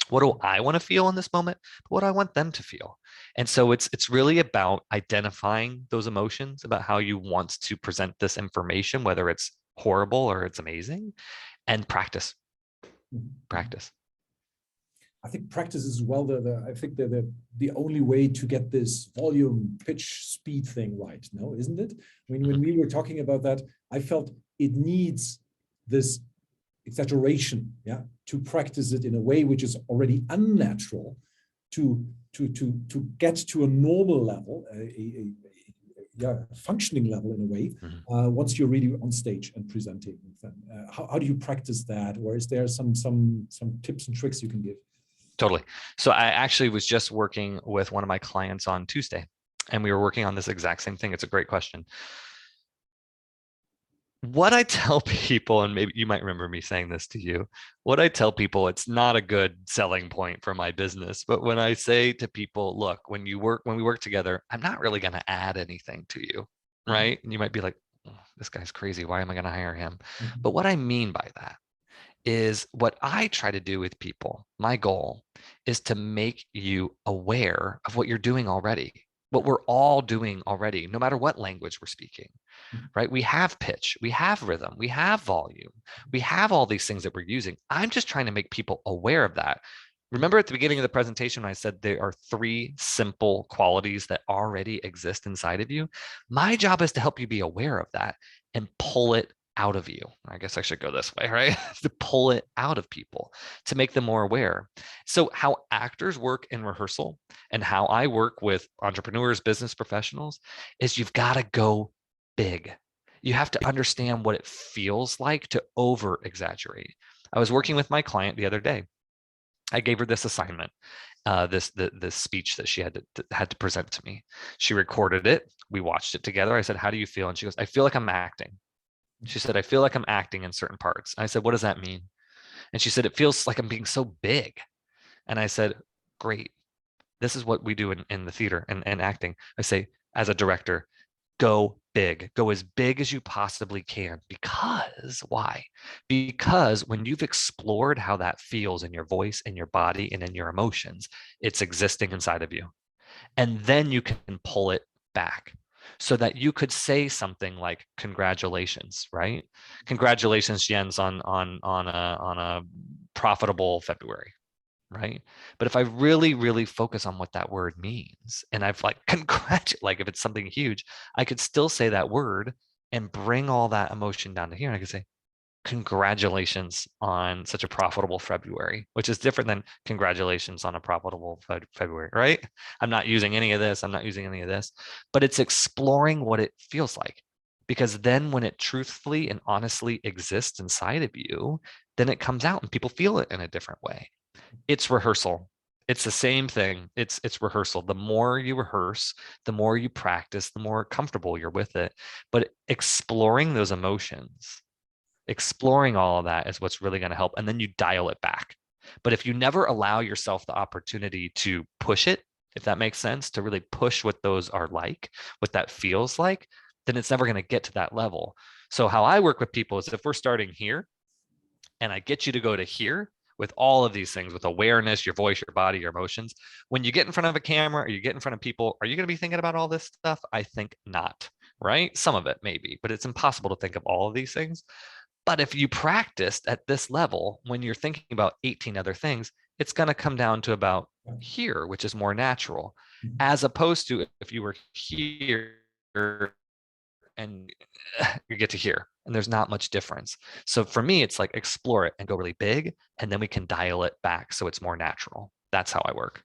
What do I want to feel in this moment? What do I want them to feel? And so it's really about identifying those emotions, about how you want to present this information, whether it's horrible or it's amazing, and practice. I think practice is I think the only way to get this volume, pitch, speed thing right. No, isn't it? I mean, when we were talking about that, I felt it needs this exaggeration, to practice it in a way which is already unnatural, to get to a normal level, a functioning level in a way. Once you're really on stage and presenting them, how do you practice that, or is there some tips and tricks you can give? Totally. So I actually was just working with one of my clients on Tuesday, and we were working on this exact same thing. It's a great question. What I tell people, and maybe you might remember me saying this to you, what I tell people, it's not a good selling point for my business, but when I say to people, look, when we work together, I'm not really going to add anything to you, right? And you might be like, oh, this guy's crazy. Why am I going to hire him? But what I mean by that is what I try to do with people. My goal is to make you aware of what you're doing already, what we're all doing already, no matter what language we're speaking. Right? We have pitch, we have rhythm, we have volume, we have all these things that we're using. I'm just trying to make people aware of that. Remember at the beginning of the presentation, when I said there are 3 simple qualities that already exist inside of you. My job is to help you be aware of that and pull it out of you. I guess I should go this way, right? To pull it out of people, to make them more aware. So how actors work in rehearsal and how I work with entrepreneurs, business professionals is you've got to go big. You have to understand what it feels like to over exaggerate. I was working with my client the other day. I gave her this assignment, this speech that she had to present to me. She recorded it. We watched it together. I said, "How do you feel?" And she goes, "I feel like I'm acting." She said, "I feel like I'm acting in certain parts." I said, "What does that mean?" And she said, "It feels like I'm being so big." And I said, "Great. This is what we do in the theater and acting." I say, as a director, go big, go as big as you possibly can. Because why? Because when you've explored how that feels in your voice, in your body, and in your emotions, it's existing inside of you. And then you can pull it back so that you could say something like congratulations, right? Congratulations, Jens, on a profitable February. Right. But if I really, really focus on what that word means, and I've like if it's something huge, I could still say that word and bring all that emotion down to here. And I could say, congratulations on such a profitable February, which is different than congratulations on a profitable February, right? I'm not using any of this. I'm not using any of this, but it's exploring what it feels like. Because then when it truthfully and honestly exists inside of you, then it comes out and people feel it in a different way. It's rehearsal. It's the same thing. It's rehearsal. The more you rehearse, the more you practice, the more comfortable you're with it. But exploring those emotions, exploring all of that is what's really going to help. And then you dial it back. But if you never allow yourself the opportunity to push it, if that makes sense, to really push what those are like, what that feels like, then it's never going to get to that level. So how I work with people is if we're starting here and I get you to go to here, with all of these things, with awareness, your voice, your body, your emotions. When you get in front of a camera or you get in front of people, are you going to be thinking about all this stuff? I think not, right? Some of it maybe, but it's impossible to think of all of these things. But if you practiced at this level, when you're thinking about 18 other things, it's going to come down to about Yeah. here, which is more natural, Mhm. as opposed to if you were here and you get to here and there's not much difference. So for me, it's like explore it and go really big, and then we can dial it back so it's more natural. That's how I work.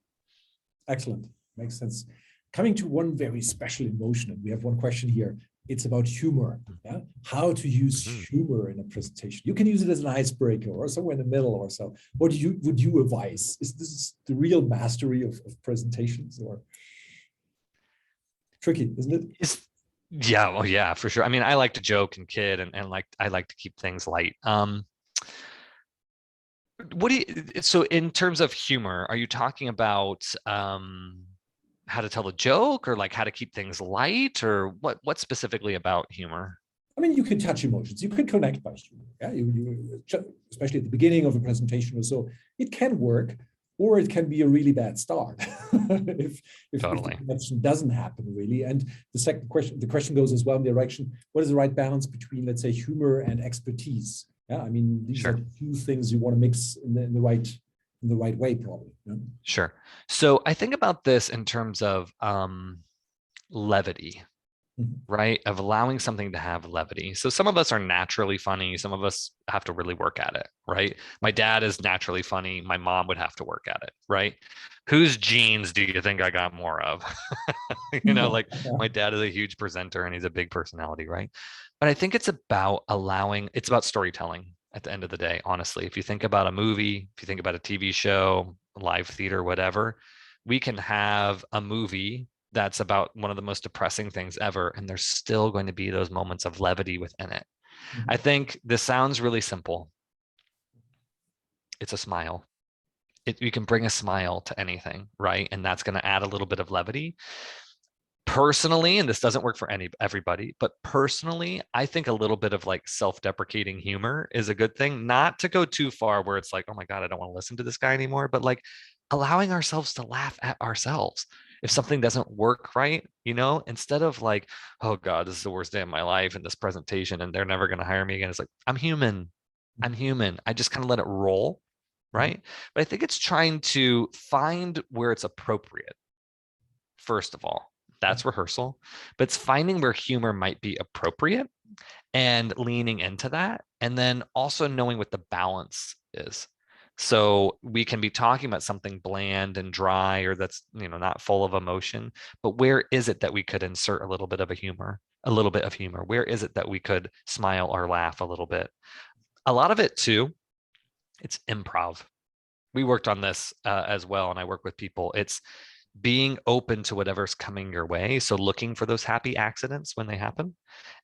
Excellent. Makes sense. Coming to one very special emotion, and we have one question here. It's about humor. Yeah? How to use humor in a presentation. You can use it as an icebreaker or somewhere in the middle or so. What would you advise? Is this the real mastery of presentations, or tricky, isn't it? Yeah, well, yeah, for sure. I mean, I like to joke and kid, and like I like to keep things light. What do you, so in terms of humor, are you talking about how to tell a joke, or like how to keep things light, or what specifically about humor? I mean, you can touch emotions. You can connect by humor. Yeah, especially at the beginning of a presentation or so, it can work, or it can be a really bad start if the Totally. connection doesn't happen really. And the question goes as well in the direction: what is the right balance between, let's say, humor and expertise? Yeah, I mean, these are Sure. the two things you want to mix in the right way, probably. Yeah? Sure. So I think about this in terms of levity, Mhm. right? Of allowing something to have levity. So some of us are naturally funny. Some of us have to really work at it, right? My dad is naturally funny. My mom would have to work at it, right? Whose genes do you think I got more of? Like my dad is a huge presenter and he's a big personality, right? But I think it's about it's about storytelling at the end of the day, honestly. If you think about a movie, if you think about a TV show, live theater, whatever, we can have a movie that's about one of the most depressing things ever, and there's still going to be those moments of levity within it. Mhm. I think this sounds really simple. It's a smile. You can bring a smile to anything, right? And that's going to add a little bit of levity. Personally, and this doesn't work for everybody, but personally, I think a little bit of like self-deprecating humor is a good thing. Not to go too far where it's like, oh my God, I don't want to listen to this guy anymore, but like allowing ourselves to laugh at ourselves. If something doesn't work right, instead of like, oh God, this is the worst day of my life in this presentation and they're never going to hire me again. It's like, I'm human. I'm human. I just kind of let it roll, right? But I think it's trying to find where it's appropriate. First of all, that's rehearsal, but it's finding where humor might be appropriate and leaning into that. And then also knowing what the balance is. So we can be talking about something bland and dry, or that's, not full of emotion, but where is it that we could insert a little bit of a little bit of humor? Where is it that we could smile or laugh a little bit? A lot of it too, it's improv. We worked on this as well, and I work with people. It's being open to whatever's coming your way. So looking for those happy accidents when they happen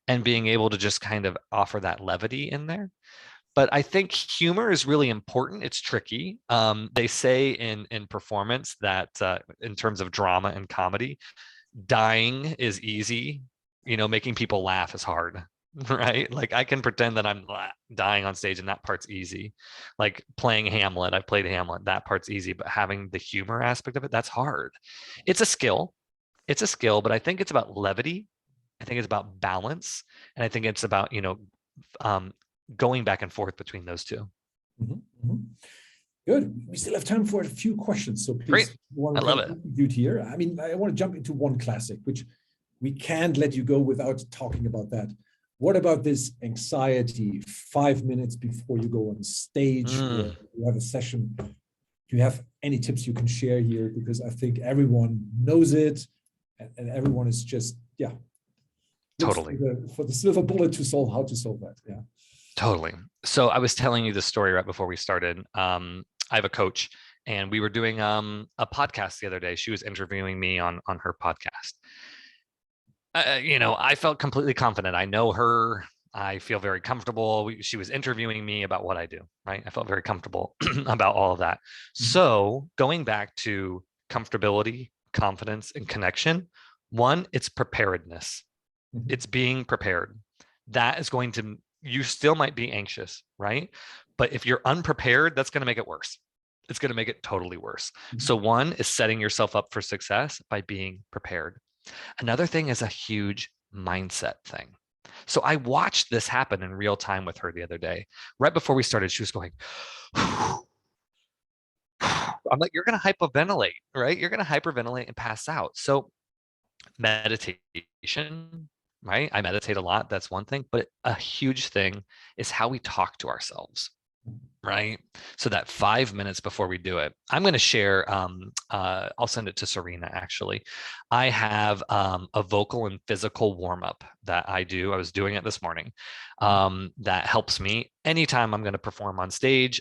and being able to just kind of offer that levity in there. But I think humor is really important. It's tricky. They say in performance that in terms of drama and comedy, dying is easy. Making people laugh is hard, right? Like I can pretend that I'm dying on stage and that part's easy. Like playing Hamlet, I've played Hamlet, that part's easy, but having the humor aspect of it, that's hard. It's a skill. It's a skill, but I think it's about levity. I think it's about balance. And I think it's about, um, going back and forth between those two. Mhm, mhm. Good. We still have time for a few questions, so Great. please, one I love can it. contribute here. I mean, I want to jump into one classic, which we can't let you go without talking about that. What about this anxiety 5 minutes before you go on stage or you have a session? Do you have any tips you can share here? Because I think everyone knows it, and everyone is just, yeah, looks Totally. for the silver bullet to solve how to solve that. Yeah. Totally. So I was telling you the story right before we started. I have a coach, and we were doing a podcast the other day. She was interviewing me on her podcast. I felt completely confident. I know her. I feel very comfortable. She was interviewing me about what I do, right? I felt very comfortable about all of that. So going back to comfortability, confidence, and connection, one, it's preparedness. Mhm. It's being prepared. That is going to, you still might be anxious, right? But if you're unprepared, that's going to make it worse. It's going to make it totally worse. So one is setting yourself up for success by being prepared. Another thing is a huge mindset thing. So I watched this happen in real time with her the other day. Right before we started, she was going, I'm like, you're going to hyperventilate, right? You're going to hyperventilate and pass out. So meditation, right? I meditate a lot. That's one thing, but a huge thing is how we talk to ourselves, right? So that 5 minutes before we do it, I'm going to share, I'll send it to Serena actually. I have a vocal and physical warm up that I do. I was doing it this morning. That helps me anytime I'm going to perform on stage.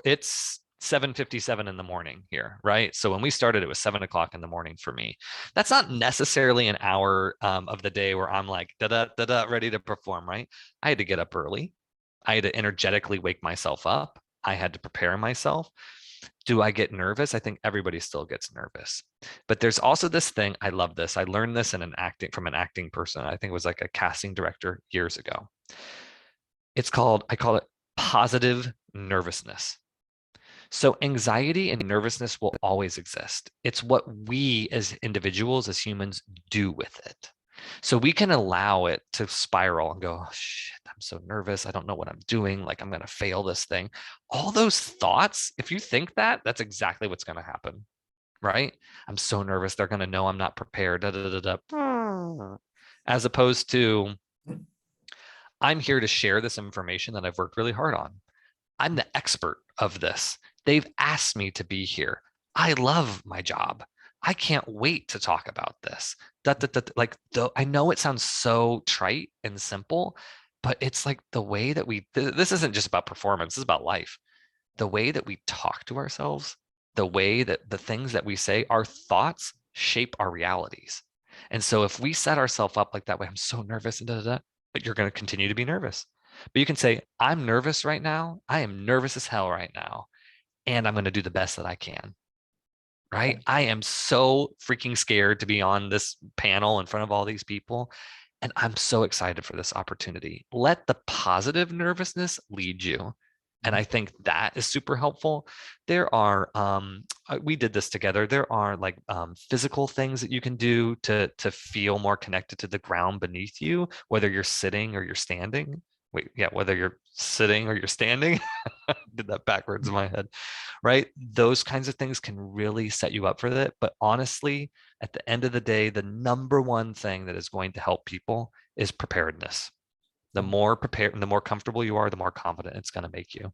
It's 7:57 in the morning here, right? So when we started, it was 7 o'clock in the morning for me. That's not necessarily an hour of the day where I'm like, da da da da, ready to perform, right? I had to get up early. I had to energetically wake myself up. I had to prepare myself. Do I get nervous? I think everybody still gets nervous. But there's also this thing, I love this. I learned this in from an acting person. I think it was like a casting director years ago. I call it positive nervousness. So anxiety and nervousness will always exist. It's what we as individuals, as humans, do with it. So we can allow it to spiral and go, oh, shit, I'm so nervous. I don't know what I'm doing. Like, I'm going to fail this thing. All those thoughts, if you think that, that's exactly what's going to happen, right? I'm so nervous. They're going to know I'm not prepared. Da, da, da, da. As opposed to, I'm here to share this information that I've worked really hard on. I'm the expert of this. They've asked me to be here. I love my job. I can't wait to talk about this. I know it sounds so trite and simple, but it's like the way that this isn't just about performance, this is about life. The way that we talk to ourselves, the way that the things that we say, our thoughts shape our realities. And so if we set ourselves up like that way, I'm so nervous, but you're going to continue to be nervous. But you can say, I'm nervous right now. I am nervous as hell right now. And I'm going to do the best that I can. Right? I am so freaking scared to be on this panel in front of all these people. And I'm so excited for this opportunity. Let the positive nervousness lead you. And I think that is super helpful. There are, we did this together. There are like physical things that you can do to feel more connected to the ground beneath you, whether you're sitting or you're standing. Wait, yeah, whether you're sitting or you're standing. Did that backwards in my head, right? Those kinds of things can really set you up for that. But honestly, at the end of the day, the number one thing that is going to help people is preparedness. The more prepared, the more comfortable you are, the more confident it's going to make you.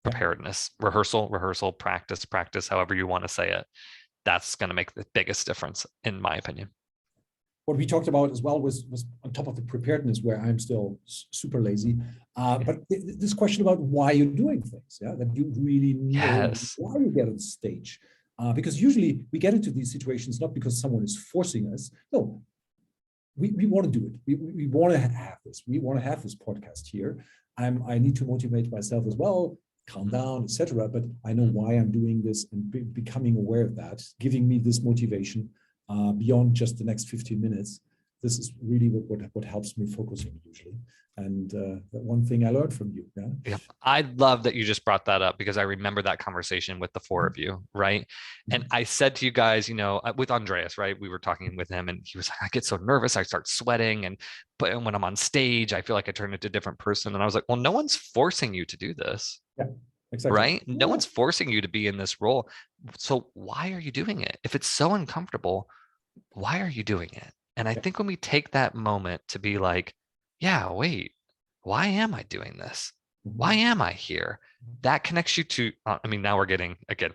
Preparedness, rehearsal, practice, however you want to say it. That's going to make the biggest difference, in my opinion. What we talked about as well was on top of the preparedness, where I'm still super lazy. But this question about why you're doing things, that you really know why you get on stage. Because usually we get into these situations not because someone is forcing us. No, we want to do it. We want to have this. We want to have this podcast here. I need to motivate myself as well, calm down, etc. But I know why I'm doing this, and becoming aware of that, giving me this motivation beyond just the next 15 minutes. This is really what helps me focusing usually. And that one thing I learned from you. Yeah, I love that you just brought that up, because I remember that conversation with the four of you, right? And I said to you guys, with Andreas, right? We were talking with him, and he was like, I get so nervous, I start sweating, but when I'm on stage, I feel like I turn into a different person. And I was like, well, no one's forcing you to do this. Yeah, exactly. Right? No one's forcing you to be in this role. So why are you doing it? If it's so uncomfortable, why are you doing it? And I think when we take that moment to be like, yeah, wait, why am I doing this? Why am I here? That connects you to, now we're getting again,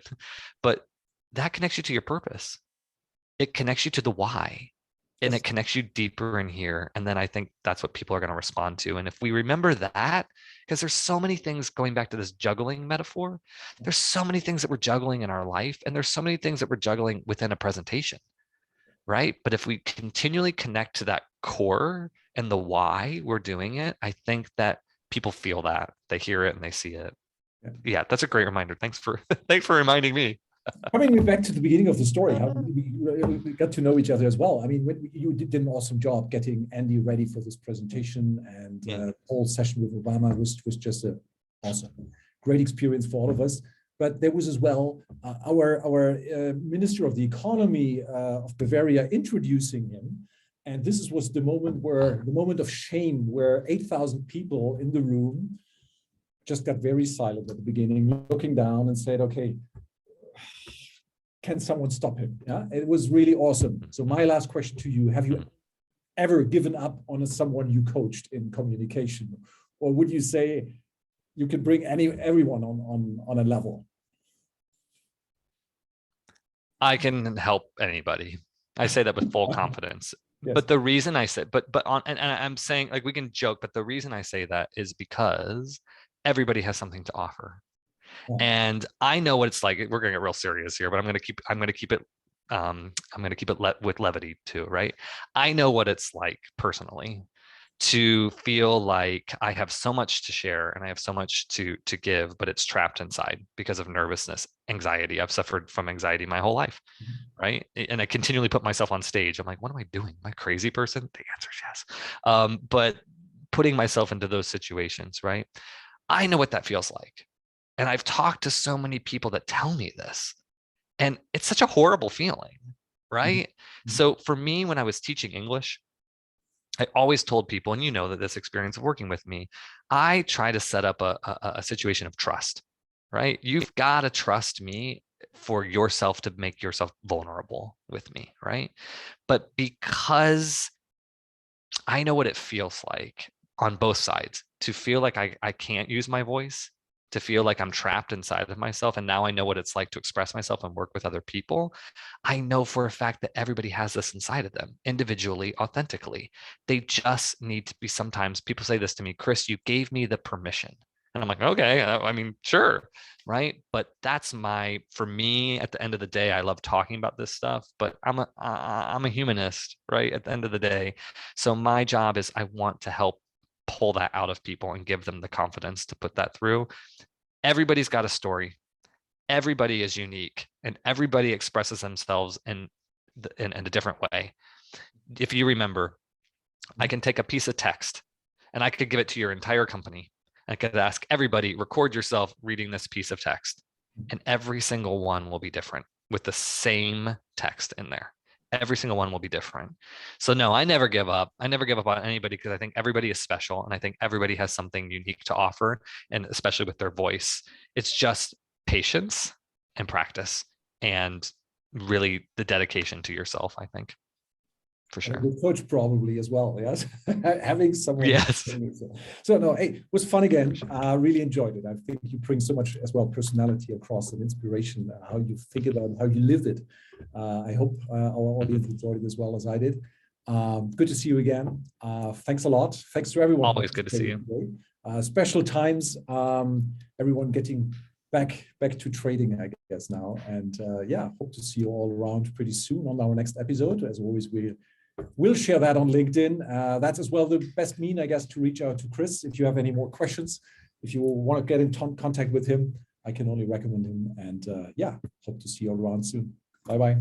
but that connects you to your purpose. It connects you to the why, and it connects you deeper in here. And then I think that's what people are going to respond to. And if we remember that, because there's so many things, going back to this juggling metaphor, there's so many things that we're juggling in our life, and there's so many things that we're juggling within a presentation. Right? But if we continually connect to that core and the why we're doing it, I think that people feel that, they hear it and they see it. Yeah, that's a great reminder. Thanks for reminding me. Coming back to the beginning of the story, how we got to know each other as well. I mean, you did an awesome job getting Andy ready for this presentation, and the whole session with Obama was just an awesome, great experience for all of us. But there was as well our Minister of the Economy of Bavaria introducing him. And this was the moment of shame, where 8,000 people in the room just got very silent at the beginning, looking down and said, okay, can someone stop him? Yeah, it was really awesome. So my last question to you: have you ever given up on someone you coached in communication, or would you say you can bring everyone on a level? I can help anybody. I say that with full confidence. Yes. But the reason I say, and I'm saying, like, we can joke, but the reason I say that is because everybody has something to offer. Yeah. And I know what it's like. We're gonna get real serious here, but I'm gonna keep it with levity too, right? I know what it's like personally to feel like I have so much to share and I have so much to give, but it's trapped inside because of nervousness, anxiety. I've suffered from anxiety my whole life, right? And I continually put myself on stage. I'm like, what am I doing? Am I a crazy person? The answer is yes. But putting myself into those situations, right? I know what that feels like. And I've talked to so many people that tell me this, and it's such a horrible feeling, right? So for me, when I was teaching English, I always told people, and you know that this experience of working with me, I try to set up a situation of trust, right? You've got to trust me for yourself to make yourself vulnerable with me, right? But because I know what it feels like on both sides to feel like I can't use my voice, to feel like I'm trapped inside of myself. And now I know what it's like to express myself and work with other people. I know for a fact that everybody has this inside of them individually, authentically. They just need to be, sometimes people say this to me, Chris, you gave me the permission. And I'm like, okay, I mean, sure, right? But that's for me, at the end of the day, I love talking about this stuff, but I'm a humanist, right? At the end of the day. So my job is I want to help pull that out of people and give them the confidence to put that through. Everybody's got a story. Everybody is unique, and everybody expresses themselves in a different way. If you remember, I can take a piece of text and I could give it to your entire company. I could ask everybody, record yourself reading this piece of text, and every single one will be different with the same text in there. Every single one will be different. So no, I never give up. I never give up on anybody because I think everybody is special, and I think everybody has something unique to offer, and especially with their voice. It's just patience and practice and really the dedication to yourself, I think, for And a sure. good coach probably as well, yes. Having someone. Yes. So no, hey, it was fun again. Really enjoyed it. I think you bring so much as well personality across and inspiration, how you figured out, how you lived it. I hope our audience enjoyed it as well as I did. Good to see you again. Thanks a lot. Thanks to everyone. Always good to see you. Today. Special times. Everyone getting back to trading, I guess now. And yeah, hope to see you all around pretty soon on our next episode. As always, we'll share that on LinkedIn. That's as well the best mean, I guess, to reach out to Chris. If you have any more questions, if you want to get in contact with him, I can only recommend him. And yeah, hope to see you all around soon. Bye-bye.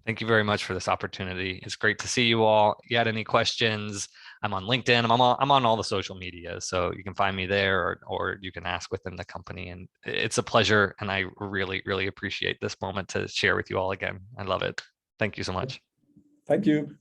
Thank you very much for this opportunity. It's great to see you all. If you had any questions, I'm on LinkedIn. I'm on all the social media, so you can find me there, or you can ask within the company. And it's a pleasure, and I really, really appreciate this moment to share with you all again. I love it. Thank you so much. Thank you.